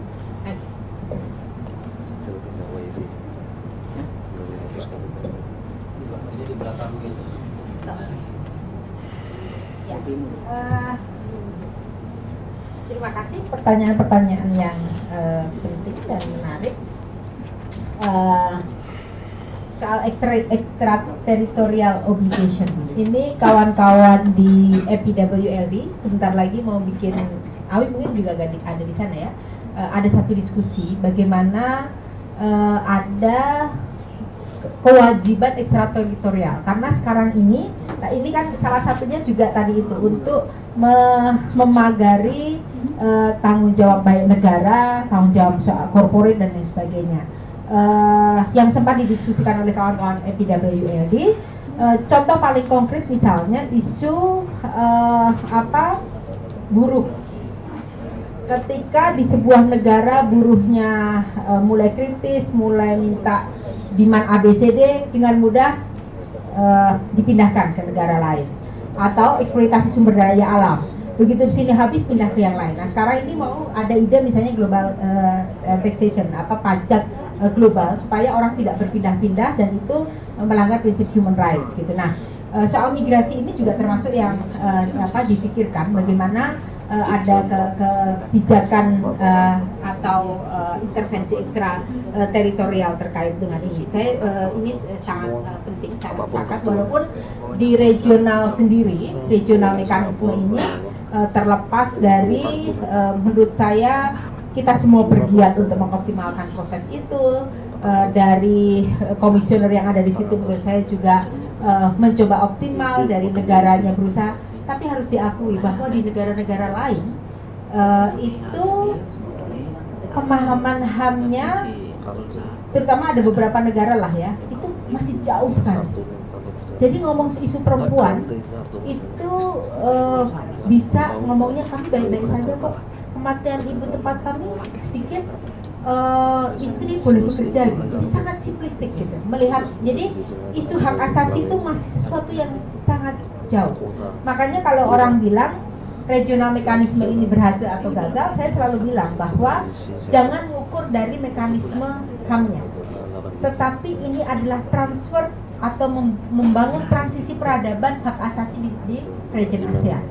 Terima kasih pertanyaan-pertanyaan yang penting dan menarik. Soal extraterritorial obligation. Ini kawan-kawan di EPWLD sebentar lagi mau bikin, Awi mungkin juga ada di sana ya. Ada satu diskusi bagaimana ada kewajiban ekstrateritorial, karena sekarang ini, nah ini kan salah satunya juga tadi itu untuk memagari tanggung jawab baik negara, tanggung jawab soal corporate dan lain sebagainya. Yang sempat didiskusikan oleh kawan-kawan EPWLD, contoh paling konkret misalnya isu buruh. Ketika di sebuah negara buruhnya mulai kritis, mulai minta demand ABCD, dengan mudah dipindahkan ke negara lain, atau eksploitasi sumber daya alam. Begitu di sini habis, pindah ke yang lain. Nah sekarang ini mau ada ide misalnya global taxation, pajak global, supaya orang tidak berpindah-pindah dan itu melanggar prinsip human rights gitu. Nah soal migrasi ini juga termasuk yang dipikirkan, bagaimana ada kebijakan atau intervensi ekstra teritorial terkait dengan ini. Ini sangat penting, sangat sepakat, walaupun di regional sendiri, regional mekanisme ini terlepas dari menurut saya kita semua bergiat untuk mengoptimalkan proses itu. Dari komisioner yang ada di situ menurut saya juga mencoba optimal, dari negaranya berusaha. Tapi harus diakui bahwa di negara-negara lain itu pemahaman HAM-nya, terutama ada beberapa negara lah ya, itu masih jauh sekali. Jadi ngomong isu perempuan itu bisa ngomongnya kami baik-baik saja kok, kematian ibu tempat kami sedikit, istri boleh bekerja gitu. Ini sangat simplistik gitu melihat. Jadi isu hak asasi itu masih sesuatu yang sangat jauh. Makanya kalau orang bilang regional mekanisme ini berhasil atau gagal, saya selalu bilang bahwa jangan mengukur dari mekanisme HAM-nya, tetapi ini adalah transfer atau membangun transisi peradaban hak asasi di region ASEAN.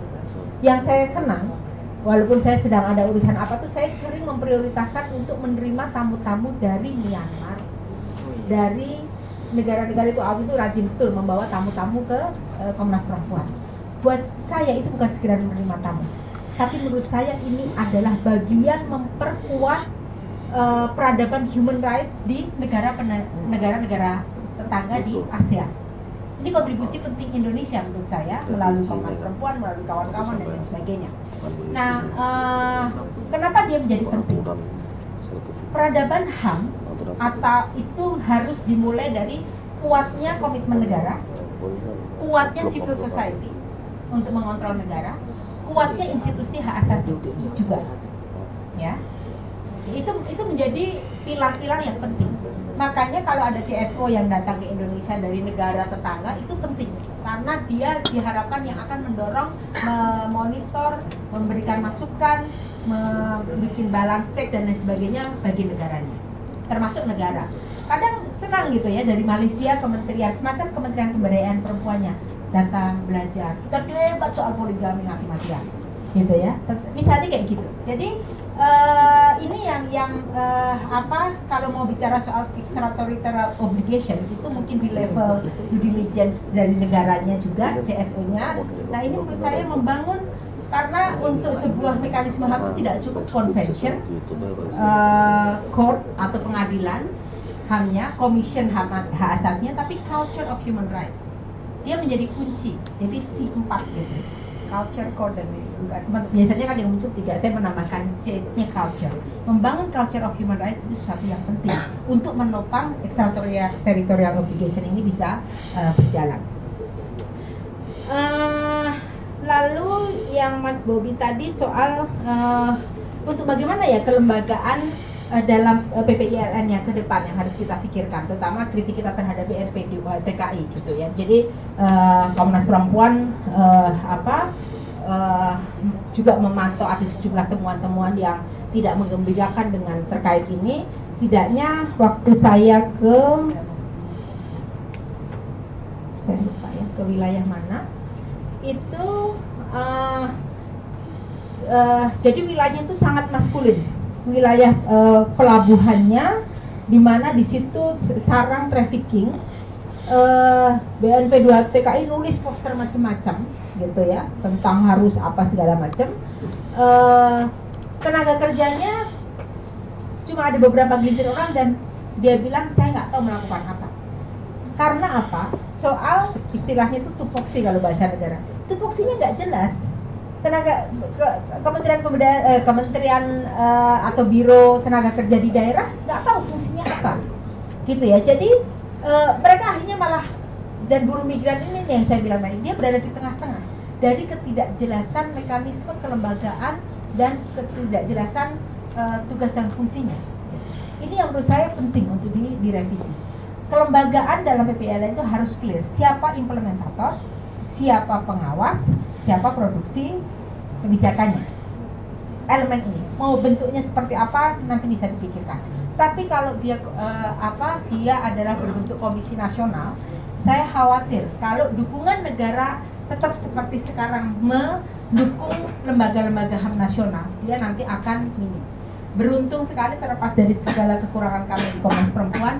Yang saya senang, walaupun saya sedang ada urusan apa tuh, saya sering memprioritaskan untuk menerima tamu-tamu dari Myanmar, dari negara-negara itu. Aku itu rajin betul membawa tamu-tamu ke Komnas Perempuan. Buat saya itu bukan sekedar menerima tamu, tapi menurut saya ini adalah bagian memperkuat peradaban human rights di negara-negara tetangga di ASEAN. Ini kontribusi penting Indonesia menurut saya, melalui Komnas Perempuan, melalui kawan-kawan dan lain sebagainya. Nah, kenapa dia menjadi penting? Peradaban HAM atau itu harus dimulai dari kuatnya komitmen negara, kuatnya civil society untuk mengontrol negara, kuatnya institusi hak asasi juga, ya. Itu menjadi pilar-pilar yang penting. Makanya kalau ada CSO yang datang ke Indonesia dari negara tetangga itu penting, karena dia diharapkan yang akan mendorong, memonitor, memberikan masukan, membuat balance check dan lain sebagainya bagi negaranya, termasuk negara. Kadang senang gitu ya, dari Malaysia kementerian, semacam kementerian pemberdayaan perempuannya datang belajar, kita debat soal poligami mati-matian gitu ya, misalnya kayak gitu. Jadi ini yang kalau mau bicara soal extraterritorial obligation itu mungkin di level due diligence dari negaranya juga, CSO-nya. Nah ini menurut saya membangun, karena untuk sebuah mekanisme HAM itu tidak cukup convention, court atau pengadilan HAM-nya, commission hak asasinya, tapi culture of human rights. Dia menjadi kunci. Jadi C4 gitu. Culture, code, dan biasanya kan yang muncul 3, saya menambahkan C-nya culture. Membangun culture of human rights itu sesuatu yang penting untuk menopang extraterritorial obligation ini bisa berjalan. Lalu yang Mas Bobi tadi soal untuk bagaimana ya kelembagaan dalam PPILN-nya ke depan yang harus kita pikirkan, terutama kritik kita terhadap BNP di TKI gitu ya. Jadi Komnas Perempuan juga memantau ada sejumlah temuan-temuan yang tidak menggembirakan dengan terkait ini. Setidaknya waktu saya lupa ya ke wilayah mana itu, jadi wilayahnya itu sangat maskulin, wilayah pelabuhannya, di mana di situ sarang trafficking. BNP 2 TKI nulis poster macam-macam gitu ya tentang harus apa segala macam. Tenaga kerjanya cuma ada beberapa gelintir orang dan dia bilang saya nggak tahu melakukan apa. Karena apa? Soal istilahnya itu tupoksi kalau bahasa negara. Tupoksinya nggak jelas. Kementerian atau biro tenaga kerja di daerah nggak tahu fungsinya apa, gitu ya. Jadi mereka akhirnya malah, dan buruh migran ini yang saya bilang tadi, dia berada di tengah-tengah dari ketidakjelasan mekanisme kelembagaan dan ketidakjelasan tugas dan fungsinya. Ini yang menurut saya penting untuk direvisi. Kelembagaan dalam PPLN itu harus clear. Siapa implementator, siapa pengawas, siapa produksi kebijakannya. Elemen ini mau bentuknya seperti apa nanti bisa dipikirkan. Tapi kalau dia dia adalah berbentuk komisi nasional, saya khawatir kalau dukungan negara tetap seperti sekarang mendukung lembaga-lembaga HAM nasional, dia nanti akan minim. Beruntung sekali terlepas dari segala kekurangan kami di Komnas Perempuan,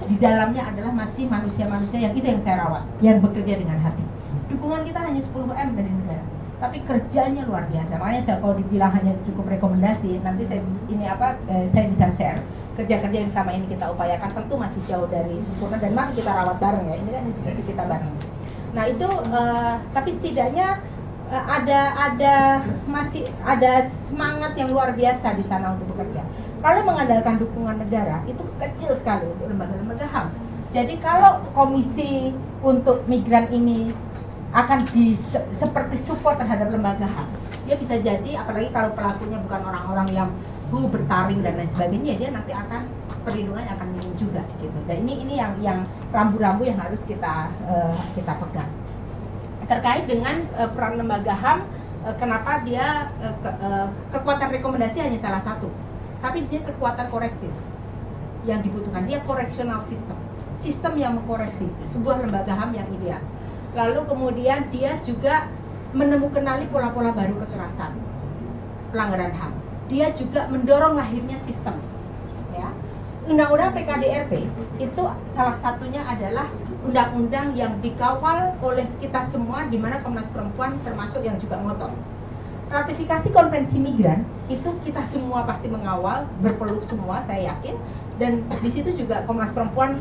di dalamnya adalah masih manusia-manusia yang itu yang saya rawat, yang bekerja dengan hati. Dukungan kita hanya 10M dari negara, tapi kerjanya luar biasa. Makanya saya kalau dibilang hanya cukup rekomendasi, nanti saya bisa share kerja-kerja yang selama ini kita upayakan, tentu masih jauh dari sempurna dan mari kita rawat bareng ya. Ini kan institusi kita bareng. Nah itu tapi setidaknya masih ada semangat yang luar biasa di sana untuk bekerja. Kalau mengandalkan dukungan negara itu kecil sekali untuk lembaga-lembaga HAM. Jadi kalau komisi untuk migran ini akan seperti support terhadap lembaga HAM, dia bisa jadi, apalagi kalau pelakunya bukan orang-orang yang bertaring dan lain sebagainya, dia nanti akan perlindungannya akan minim juga gitu. Dan ini yang rambu-rambu yang harus kita pegang. Terkait dengan peran lembaga HAM, kenapa dia kekuatan rekomendasi hanya salah satu, tapi dia kekuatan korektif yang dibutuhkan. Dia correctional sistem yang mengkoreksi sebuah lembaga HAM yang ideal. Lalu kemudian dia juga menemukan pola-pola baru kekerasan, pelanggaran HAM. Dia juga mendorong lahirnya sistem. Ya. Undang-undang PKDRT itu salah satunya adalah undang-undang yang dikawal oleh kita semua, di mana Komnas Perempuan termasuk yang juga ngotot. Ratifikasi konvensi migran itu kita semua pasti mengawal, berpeluk semua saya yakin, dan di situ juga Komnas Perempuan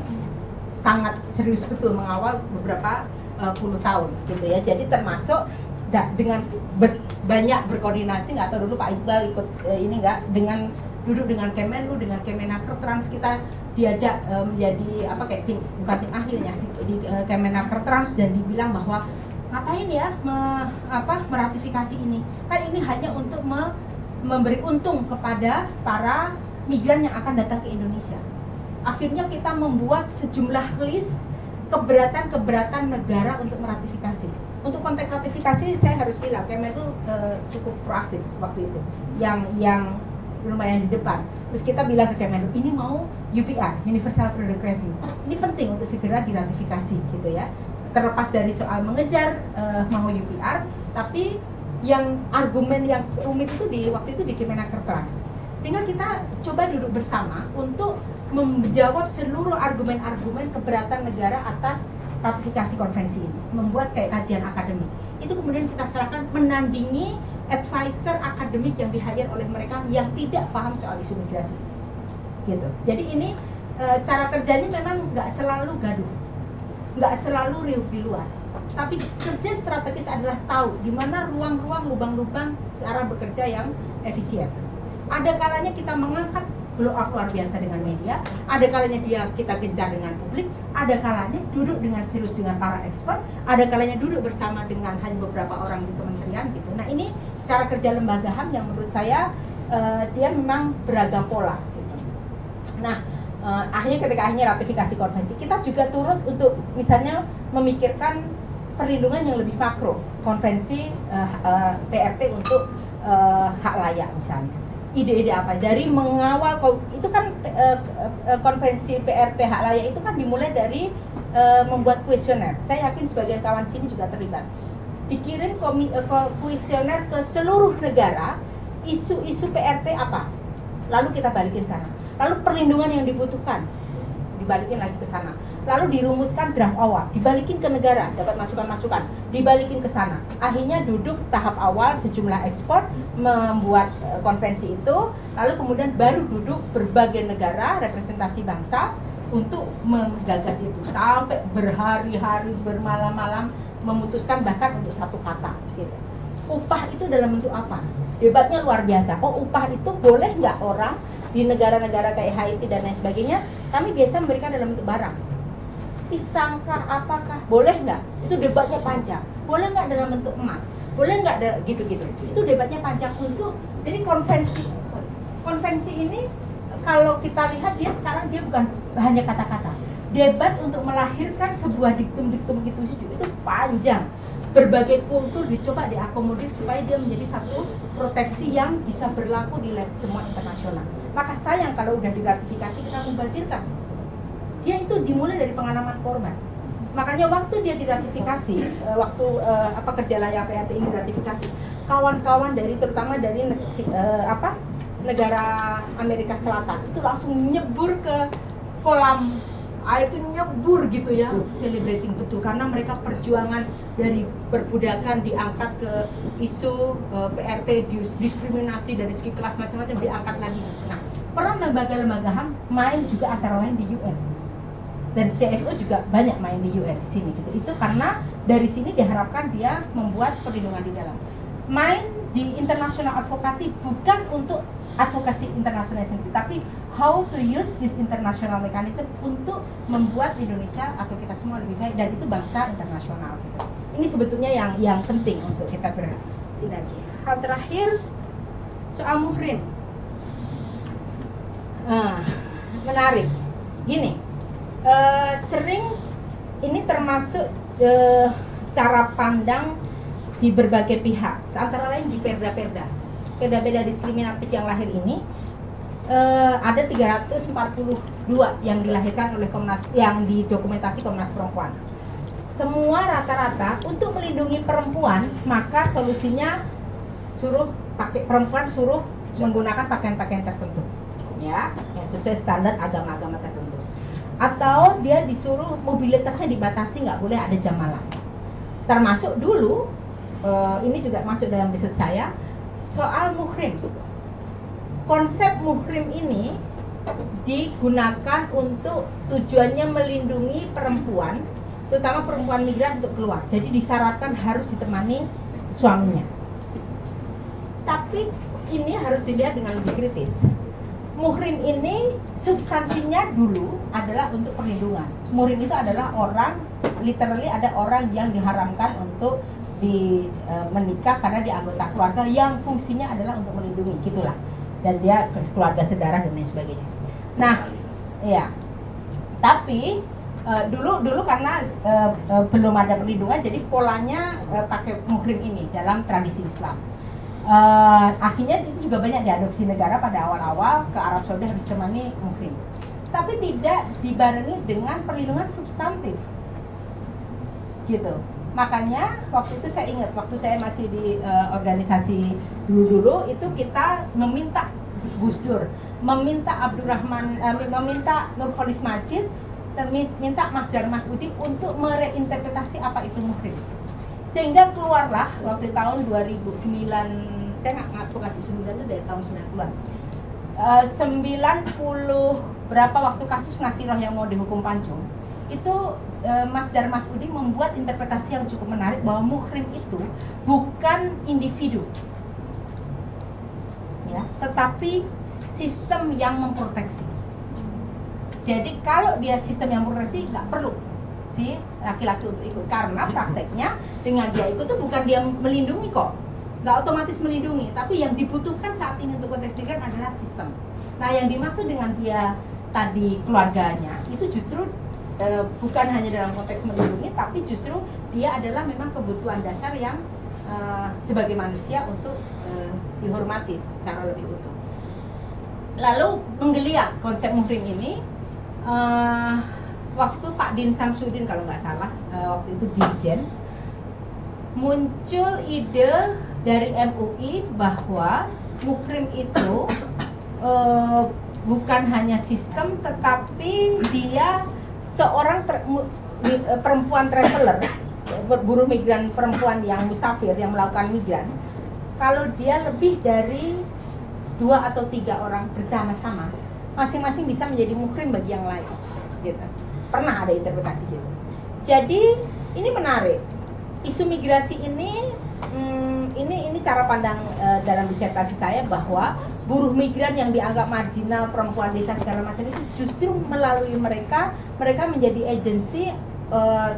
sangat serius betul mengawal beberapa puluh tahun gitu ya. Jadi termasuk dengan banyak berkoordinasi, nggak tahu dulu Pak Iqbal ikut ini nggak, dengan duduk dengan Kemenlu, dengan Kemenakertrans, kita diajak menjadi tim bukan tim ahlinya di Kemenakertrans, dan dibilang bahwa ngapain ya meratifikasi ini, kan ini hanya untuk memberi untung kepada para migran yang akan datang ke Indonesia. Akhirnya kita membuat sejumlah list keberatan negara untuk meratifikasi. Untuk konteks ratifikasi saya harus bilang Kemenlu cukup proaktif waktu itu, yang lumayan di depan. Terus kita bilang ke Kemenlu, ini mau UPR, Universal Periodic Review, ini penting untuk segera diratifikasi gitu ya. Terlepas dari soal mengejar mau UPR, tapi yang argumen yang rumit itu waktu itu di Kemenakertrans. Sehingga kita coba duduk bersama untuk menjawab seluruh argumen-argumen keberatan negara atas ratifikasi konvensi ini, membuat kayak kajian akademik. Itu kemudian kita serahkan menandingi advisor akademik yang di-hire oleh mereka yang tidak paham soal isu migrasi. Gitu. Jadi ini cara kerjanya memang nggak selalu gaduh, nggak selalu riuh di luar. Tapi kerja strategis adalah tahu di mana ruang-ruang, lubang-lubang cara bekerja yang efisien. Ada kalanya kita mengangkat blow up luar biasa dengan media, ada kalanya kita gencar dengan publik, ada kalanya duduk dengan serius dengan para expert, ada kalanya duduk bersama dengan hanya beberapa orang di kementerian gitu. Nah ini cara kerja lembaga HAM yang menurut saya dia memang beragam pola gitu. Nah, akhirnya ratifikasi konvensi, kita juga turut untuk misalnya memikirkan perlindungan yang lebih makro, konvensi PRT untuk hak layak misalnya. Ide-ide apa? Dari mengawal, itu kan konvensi PRT hak layak itu kan dimulai dari membuat kuesioner. Saya yakin sebagian kawan sini juga terlibat. Dikirim kuesioner ke seluruh negara, isu-isu PRT apa? Lalu kita balikin sana. Lalu perlindungan yang dibutuhkan, dibalikin lagi ke sana. Lalu dirumuskan draft awal, dibalikin ke negara, dapat masukan-masukan, dibalikin ke sana. Akhirnya duduk tahap awal sejumlah ekspor, membuat konvensi itu, lalu kemudian baru duduk berbagai negara, representasi bangsa, untuk menggagas itu. Sampai berhari-hari, bermalam-malam, memutuskan bahkan untuk satu kata. Gitu. Upah itu dalam bentuk apa? Debatnya luar biasa. Oh, upah itu boleh nggak orang di negara-negara kayak Haiti dan lain sebagainya, kami biasa memberikan dalam bentuk barang. Pisangkah, apakah, boleh nggak? Itu debatnya panjang. Boleh nggak dalam bentuk emas? Boleh nggak gitu-gitu? Itu debatnya panjang untuk, jadi konvensi ini kalau kita lihat dia sekarang dia bukan hanya kata-kata. Debat untuk melahirkan sebuah diktum-diktum gitu itu panjang. Berbagai kultur dicoba diakomodir supaya dia menjadi satu proteksi yang bisa berlaku di semua internasional. Maka sayang kalau udah diratifikasi kita membatalkan. Dia itu dimulai dari pengalaman korban. Makanya waktu dia diratifikasi, kerja layak PRT ini diratifikasi, kawan-kawan dari terutama dari negara Amerika Selatan itu langsung nyebur ke kolam air, itu nyebur gitu ya, celebrating betul, karena mereka perjuangan dari perbudakan diangkat ke isu PRT, diskriminasi dari segi kelas macam-macam diangkat lagi. Nah, peran lembaga-lembaga HAM main juga antara lain di UN. Dan CSO juga banyak main di UN di sini gitu. Itu karena dari sini diharapkan dia membuat perlindungan di dalam. Main di international advocacy bukan untuk advokasi internasional sendiri, tapi how to use this international mechanism untuk membuat Indonesia atau kita semua lebih baik, dan itu bangsa internasional gitu. Ini sebetulnya yang penting untuk kita bersinergi. Hal terakhir soal muhrim. Menarik. Gini, sering ini termasuk cara pandang di berbagai pihak, antara lain di perda-perda diskriminatif yang lahir ini. Ada 342 yang dilahirkan oleh Komnas, yang didokumentasi Komnas Perempuan. Semua rata-rata untuk melindungi perempuan, maka solusinya suruh menggunakan pakaian-pakaian tertentu, ya, yang sesuai standar agama-agama tertentu. Atau dia disuruh mobilitasnya dibatasi, nggak boleh ada jam malam. Termasuk dulu, ini juga masuk dalam riset saya, soal muhrim. Konsep muhrim ini digunakan untuk tujuannya melindungi perempuan, terutama perempuan migran untuk keluar. Jadi disyaratkan harus ditemani suaminya. Tapi ini harus dilihat dengan lebih kritis. Muhrim ini substansinya dulu adalah untuk perlindungan. Muhrim itu adalah orang, literally ada orang yang diharamkan untuk menikah karena dia anggota keluarga yang fungsinya adalah untuk melindungi, gitulah. Dan dia keluarga sedarah dan lain sebagainya. Nah, ya. Tapi dulu karena belum ada perlindungan, jadi polanya pakai muhrim ini dalam tradisi Islam. Akhirnya itu juga banyak diadopsi negara pada awal-awal, ke Arab Saudi harus ditemani muhrim. Tapi tidak dibarengi dengan perlindungan substantif, gitu. Makanya waktu itu saya ingat, waktu saya masih di organisasi dulu itu kita meminta Gus Dur, meminta Abdurrahman, meminta Nurholis Majid, minta Mas Dar Masudi untuk mereinterpretasi apa itu muhrim. Sehingga keluarlah waktu tahun 2009, saya nggak ngadvokasi 9 itu dari tahun 90-an. 90 berapa waktu kasus Nasiroh yang mau dihukum Pancung, itu Mas Dar Masudi membuat interpretasi yang cukup menarik bahwa muhrim itu bukan individu, ya, tetapi sistem yang memproteksi. Jadi kalau dia sistem yang memproteksi, nggak perlu si laki-laki untuk ikut, karena prakteknya dengan dia ikut tuh bukan dia melindungi kok, nggak otomatis melindungi, tapi yang dibutuhkan saat ini untuk konteks migran adalah sistem. Nah, yang dimaksud dengan dia tadi keluarganya itu justru bukan hanya dalam konteks melindungi, tapi justru dia adalah memang kebutuhan dasar yang sebagai manusia untuk dihormati secara lebih utuh. Lalu menggeliat konsep muhrim ini waktu Pak Din Samsudin kalau nggak salah waktu itu Dirjen, muncul ide dari MUI bahwa muhrim itu bukan hanya sistem, tetapi dia seorang perempuan traveler, buruh migran perempuan yang musafir, yang melakukan migran. Kalau dia lebih dari 2 atau 3 orang bersama-sama, masing-masing bisa menjadi muhrim bagi yang lain, gitu. Pernah ada interpretasi gitu. Jadi ini menarik. Isu migrasi ini cara pandang dalam disertasi saya bahwa buruh migran yang dianggap marginal, perempuan desa segala macam itu justru melalui mereka menjadi agensi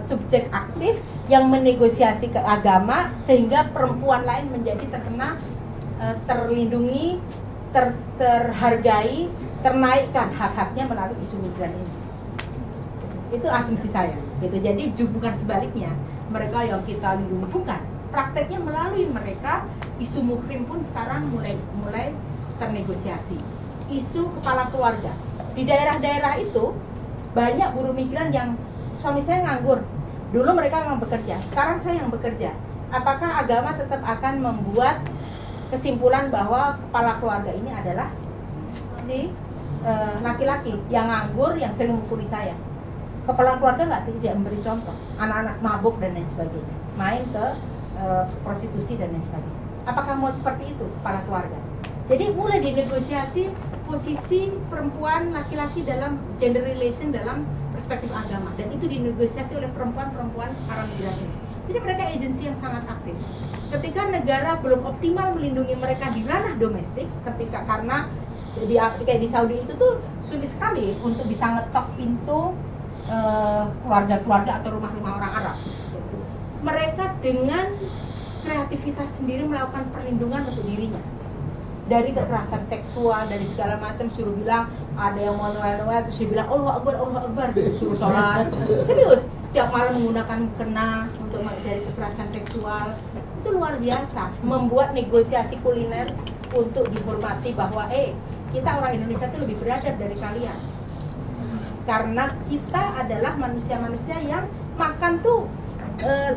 subjek aktif yang menegosiasi ke agama sehingga perempuan lain menjadi terkena terlindungi, terhargai, ternaikkan hak-haknya melalui isu migran ini. Itu asumsi saya gitu. Jadi bukan sebaliknya, mereka yang kita lindungi, bukan. Prakteknya melalui mereka isu muhrim pun sekarang mulai ternegosiasi. Isu kepala keluarga di daerah-daerah itu banyak buruh migran yang suami saya nganggur. Dulu mereka memang bekerja, sekarang saya yang bekerja. Apakah agama tetap akan membuat kesimpulan bahwa kepala keluarga ini adalah si laki-laki yang nganggur, yang sering memukuli saya? Kepala keluarga tidak memberi contoh, anak-anak mabuk dan lain sebagainya, main ke prostitusi dan lain sebagainya. Apakah mau seperti itu kepala keluarga? Jadi mulai dinegosiasi posisi perempuan laki-laki dalam gender relation dalam perspektif agama, dan itu dinegosiasi oleh perempuan-perempuan para migran ini. Jadi mereka agensi yang sangat aktif. Ketika negara belum optimal melindungi mereka di ranah domestik, karena kayak di Saudi itu tuh sulit sekali untuk bisa ngetok pintu keluarga-keluarga atau rumah-rumah orang Arab. Mereka dengan kreativitas sendiri melakukan perlindungan untuk dirinya dari kekerasan seksual, dari segala macam. Suruh bilang ada yang mau noel-noel, terus dia bilang Allah Akbar, suruh sholat. Serius, setiap malam menggunakan mukena untuk dari kekerasan seksual. Itu luar biasa, membuat negosiasi kuliner untuk dihormati bahwa kita orang Indonesia itu lebih beradab dari kalian, karena kita adalah manusia-manusia yang makan tuh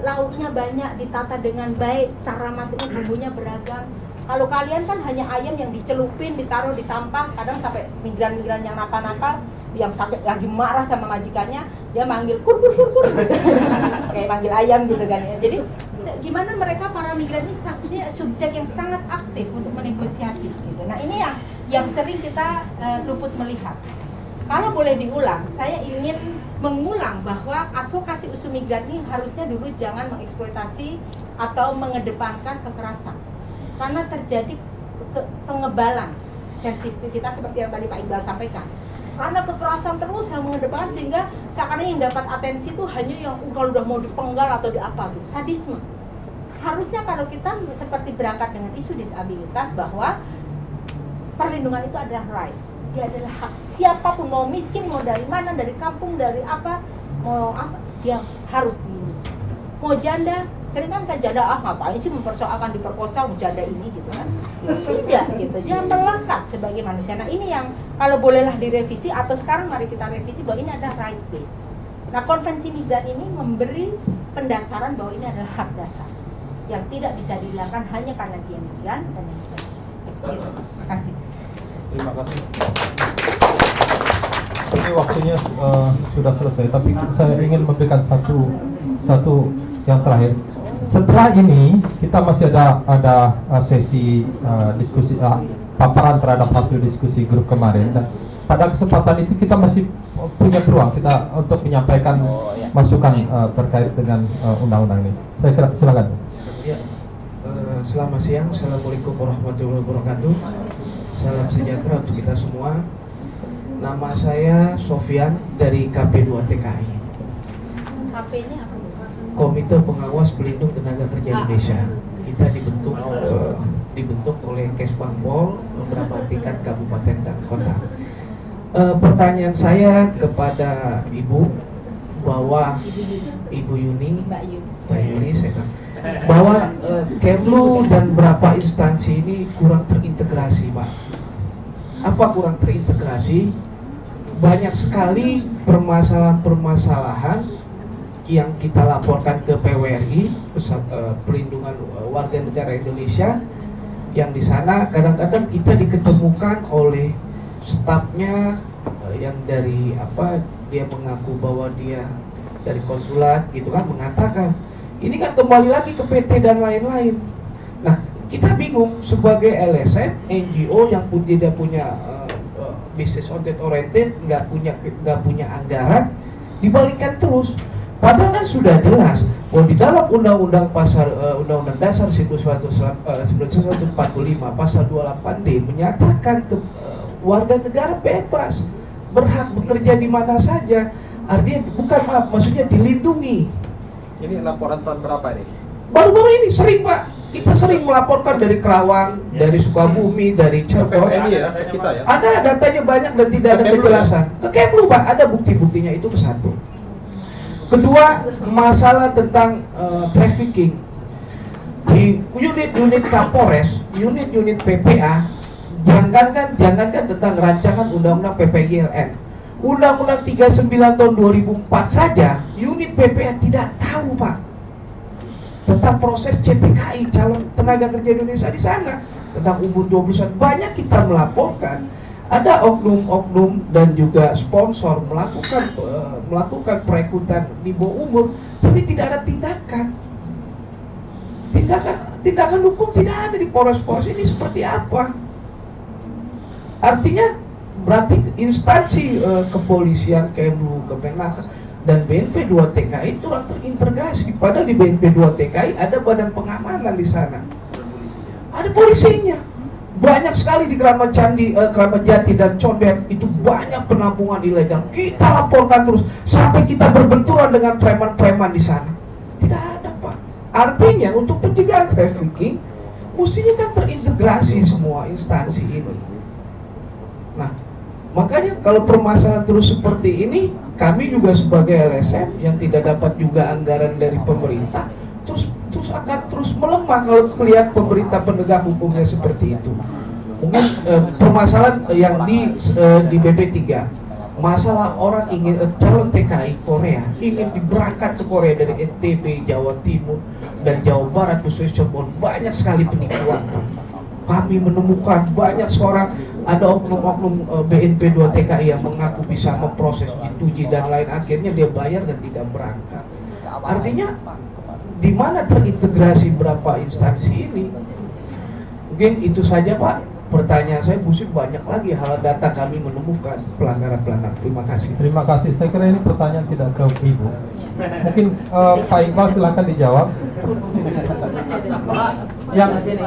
lauknya banyak, ditata dengan baik, cara masaknya bumbunya beragam. Kalau kalian kan hanya ayam yang dicelupin, ditaruh di tampah, kadang sampai migran-migran yang nakal-nakal, yang sakit lagi marah sama majikannya, dia manggil kur kayak manggil ayam gitu kan ya. Jadi gimana mereka para migran ini subjek yang sangat aktif untuk menegosiasi gitu. Nah ini yang sering kita luput melihat. Kalau boleh diulang, saya ingin mengulang bahwa advokasi isu migran ini harusnya dulu jangan mengeksploitasi atau mengedepankan kekerasan, karena terjadi pengebalan sensitivitas seperti yang tadi Pak Iqbal sampaikan. Karena kekerasan terus yang mengedepankan, sehingga seakan-akan yang dapat atensi itu hanya yang kalau udah mau dipenggal atau diapa tuh, sadisme. Harusnya kalau kita seperti berangkat dengan isu disabilitas bahwa perlindungan itu adalah right. Dia adalah hak. Siapapun, mau miskin, mau dari mana, dari kampung, dari apa, mau apa, dia harus dilindungi. Mau janda, sering kan janda, ngapain sih mempersoalkan diperkosa janda ini gitu kan. Tidak gitu, dia melekat sebagai manusia. Nah ini yang kalau bolehlah direvisi, atau sekarang mari kita revisi bahwa ini adalah right based. Nah konvensi migran ini memberi pendasaran bahwa ini adalah hak dasar yang tidak bisa dihilangkan hanya karena dia migran dan lain sebagainya. Gitu. Terima kasih. Terima kasih. Ini waktunya sudah selesai, tapi saya ingin memberikan satu yang terakhir. Setelah ini kita masih ada sesi diskusi paparan terhadap hasil diskusi grup kemarin, dan pada kesempatan itu kita masih punya peluang kita untuk menyampaikan masukan terkait dengan undang-undang ini. Saya kira silakan. Ya, selamat siang. Assalamualaikum warahmatullahi wabarakatuh. Salam sejahtera untuk kita semua. Nama saya Sofyan dari KP2TKI. KP-nya apa? Komite Pengawas Pelindung Tenaga Kerja Indonesia. Kita dibentuk oleh Kesbangpol beberapa tingkat kabupaten dan kota. Pertanyaan saya kepada Ibu bahwa Ibu Yuni, Mbak Yuni, bahwa Kemlu dan beberapa instansi ini kurang terintegrasi, Pak. Apa kurang terintegrasi? Banyak sekali permasalahan-permasalahan yang kita laporkan ke PWRI, Pelindungan Warga Negara Indonesia, yang di sana kadang-kadang kita diketemukan oleh stafnya yang dari dia mengaku bahwa dia dari konsulat gitu kan, mengatakan ini kan kembali lagi ke PT dan lain-lain. Nah, kita bingung sebagai LSM, NGO yang pun tidak punya business oriented, nggak punya anggaran, dibalikan terus. Padahal kan sudah jelas bahwa di dalam Undang-Undang Undang-Undang Dasar 1945 pasal 28D menyatakan warga negara bebas, berhak bekerja di mana saja. Artinya maksudnya dilindungi. Ini laporan tahun berapa ini? Baru-baru ini sering, Pak. Kita sering melaporkan dari Kerawang, dari Sukabumi, dari Cirebon. Ada datanya banyak dan tidak ada kejelasan. Ke Kemlu, Pak, ada bukti-buktinya, itu ke satu. Kedua, masalah tentang trafficking. Di unit-unit Kapolres, unit-unit PPA, jangankan tentang rancangan Undang-Undang PPILN, Undang-Undang 39 tahun 2004 saja, unit PPA tidak tahu, Pak, tentang proses CTKI, calon tenaga kerja Indonesia di sana, tentang umur 21. Banyak kita melaporkan, ada oknum-oknum dan juga sponsor melakukan perekrutan di bawah umur, tapi tidak ada tindakan hukum, tidak ada di poros-poros ini. Seperti apa? Artinya berarti instansi kepolisian, Kemlu, Kemenaker, dan BNP 2 TKI itu terintegrasi. Padahal di BNP 2 TKI ada badan pengamanan di sana, ada polisinya. Banyak sekali di Kramat Jati dan Condet itu banyak penampungan ilegal. Kita laporkan terus sampai kita berbenturan dengan preman-preman di sana. Tidak ada, Pak. Artinya untuk pencegahan trafficking mestinya kan terintegrasi semua instansi ini. Nah, makanya kalau permasalahan terus seperti ini, kami juga sebagai LSM yang tidak dapat juga anggaran dari pemerintah, terus akan terus melemah kalau melihat pemerintah penegak hukumnya seperti itu. Mungkin permasalahan yang di BP3, masalah orang ingin calon TKI Korea ingin berangkat ke Korea dari NTB, Jawa Timur dan Jawa Barat, khususnya Cirebon, banyak sekali penipuan. Kami menemukan banyak seorang, ada oknum-oknum BNP 2 TKI yang mengaku bisa memproses G2G dan lain, akhirnya dia bayar dan tidak berangkat. Artinya di mana terintegrasi berapa instansi ini? Mungkin itu saja, Pak. Pertanyaan saya, busuk banyak lagi hal data kami menemukan pelanggaran-pelanggaran. Terima kasih. Terima kasih. Saya kira ini pertanyaan tidak ke Ibu. Mungkin Pak Iqbal silakan dijawab.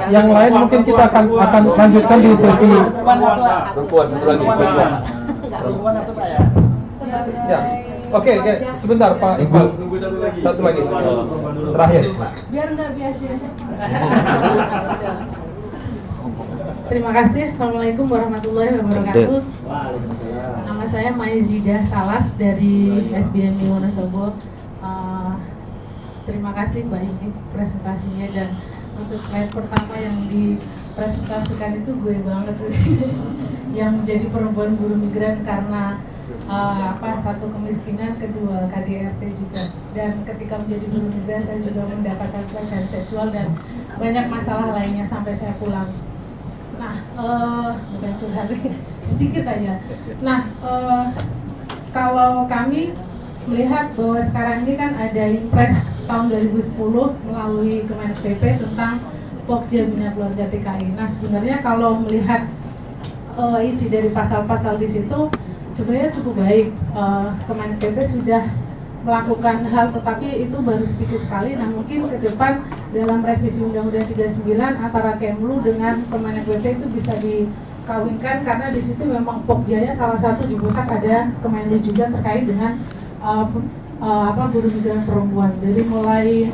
Yang lain mungkin kita akan lanjutkan di sesi perempuan satu lagi. Ya. Oke, sebentar Pak Iqbal. Nunggu satu lagi. Terakhir. Biar nggak biasa. Terima kasih. Assalamualaikum warahmatullahi wabarakatuh. Nama saya Maizidah Salas dari SBMI Wonosobo. Terima kasih Mbak Yuni presentasinya, dan untuk slide pertama yang dipresentasikan itu gue banget yang menjadi perempuan buruh migran karena satu kemiskinan, kedua KDRT juga, dan ketika menjadi buruh migran saya juga mendapatkan pelecehan seksual dan banyak masalah lainnya sampai saya pulang. Nah, bukan curhat sedikit aja. Nah, kalau kami melihat bahwa sekarang ini kan ada Impres tahun 2010 melalui Kementerian PP tentang Pokja Bina Keluarga TKI. Nah, sebenarnya kalau melihat isi dari pasal-pasal di situ sebenarnya cukup baik. Kementerian PP sudah melakukan hal, tetapi itu baru sedikit sekali. Nah, mungkin ke depan dalam revisi Undang-Undang 39 antara Kemlu dengan Kementerian PP itu bisa dikawinkan, karena di situ memang Pokjanya salah satu di pusat ada Kemenlu juga terkait dengan buruh migran perempuan. Dari mulai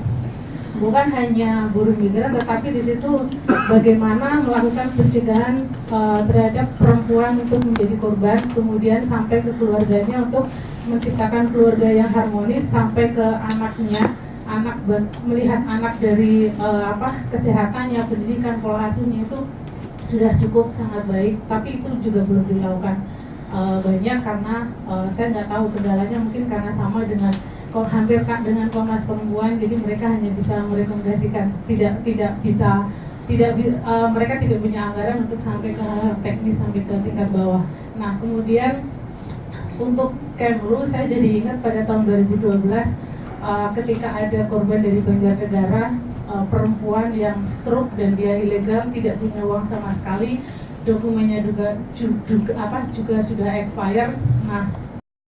bukan hanya buruh migran, tetapi di situ bagaimana melakukan pencegahan terhadap perempuan untuk menjadi korban, kemudian sampai ke keluarganya untuk menciptakan keluarga yang harmonis, sampai ke anaknya, melihat anak dari kesehatannya, pendidikan, pola asuhnya itu sudah cukup sangat baik, tapi itu juga belum dilakukan banyak karena saya nggak tahu kendalanya, mungkin karena sama dengan hampir dengan Komnas Perempuan, jadi mereka hanya bisa merekomendasikan, mereka tidak punya anggaran untuk sampai ke teknis, sampai ke tingkat bawah. Nah, kemudian untuk Kemlu, saya jadi ingat pada tahun 2012 ketika ada korban dari Banjarnegara, perempuan yang stroke dan dia ilegal, tidak punya uang sama sekali, dokumennya juga sudah expired. Nah,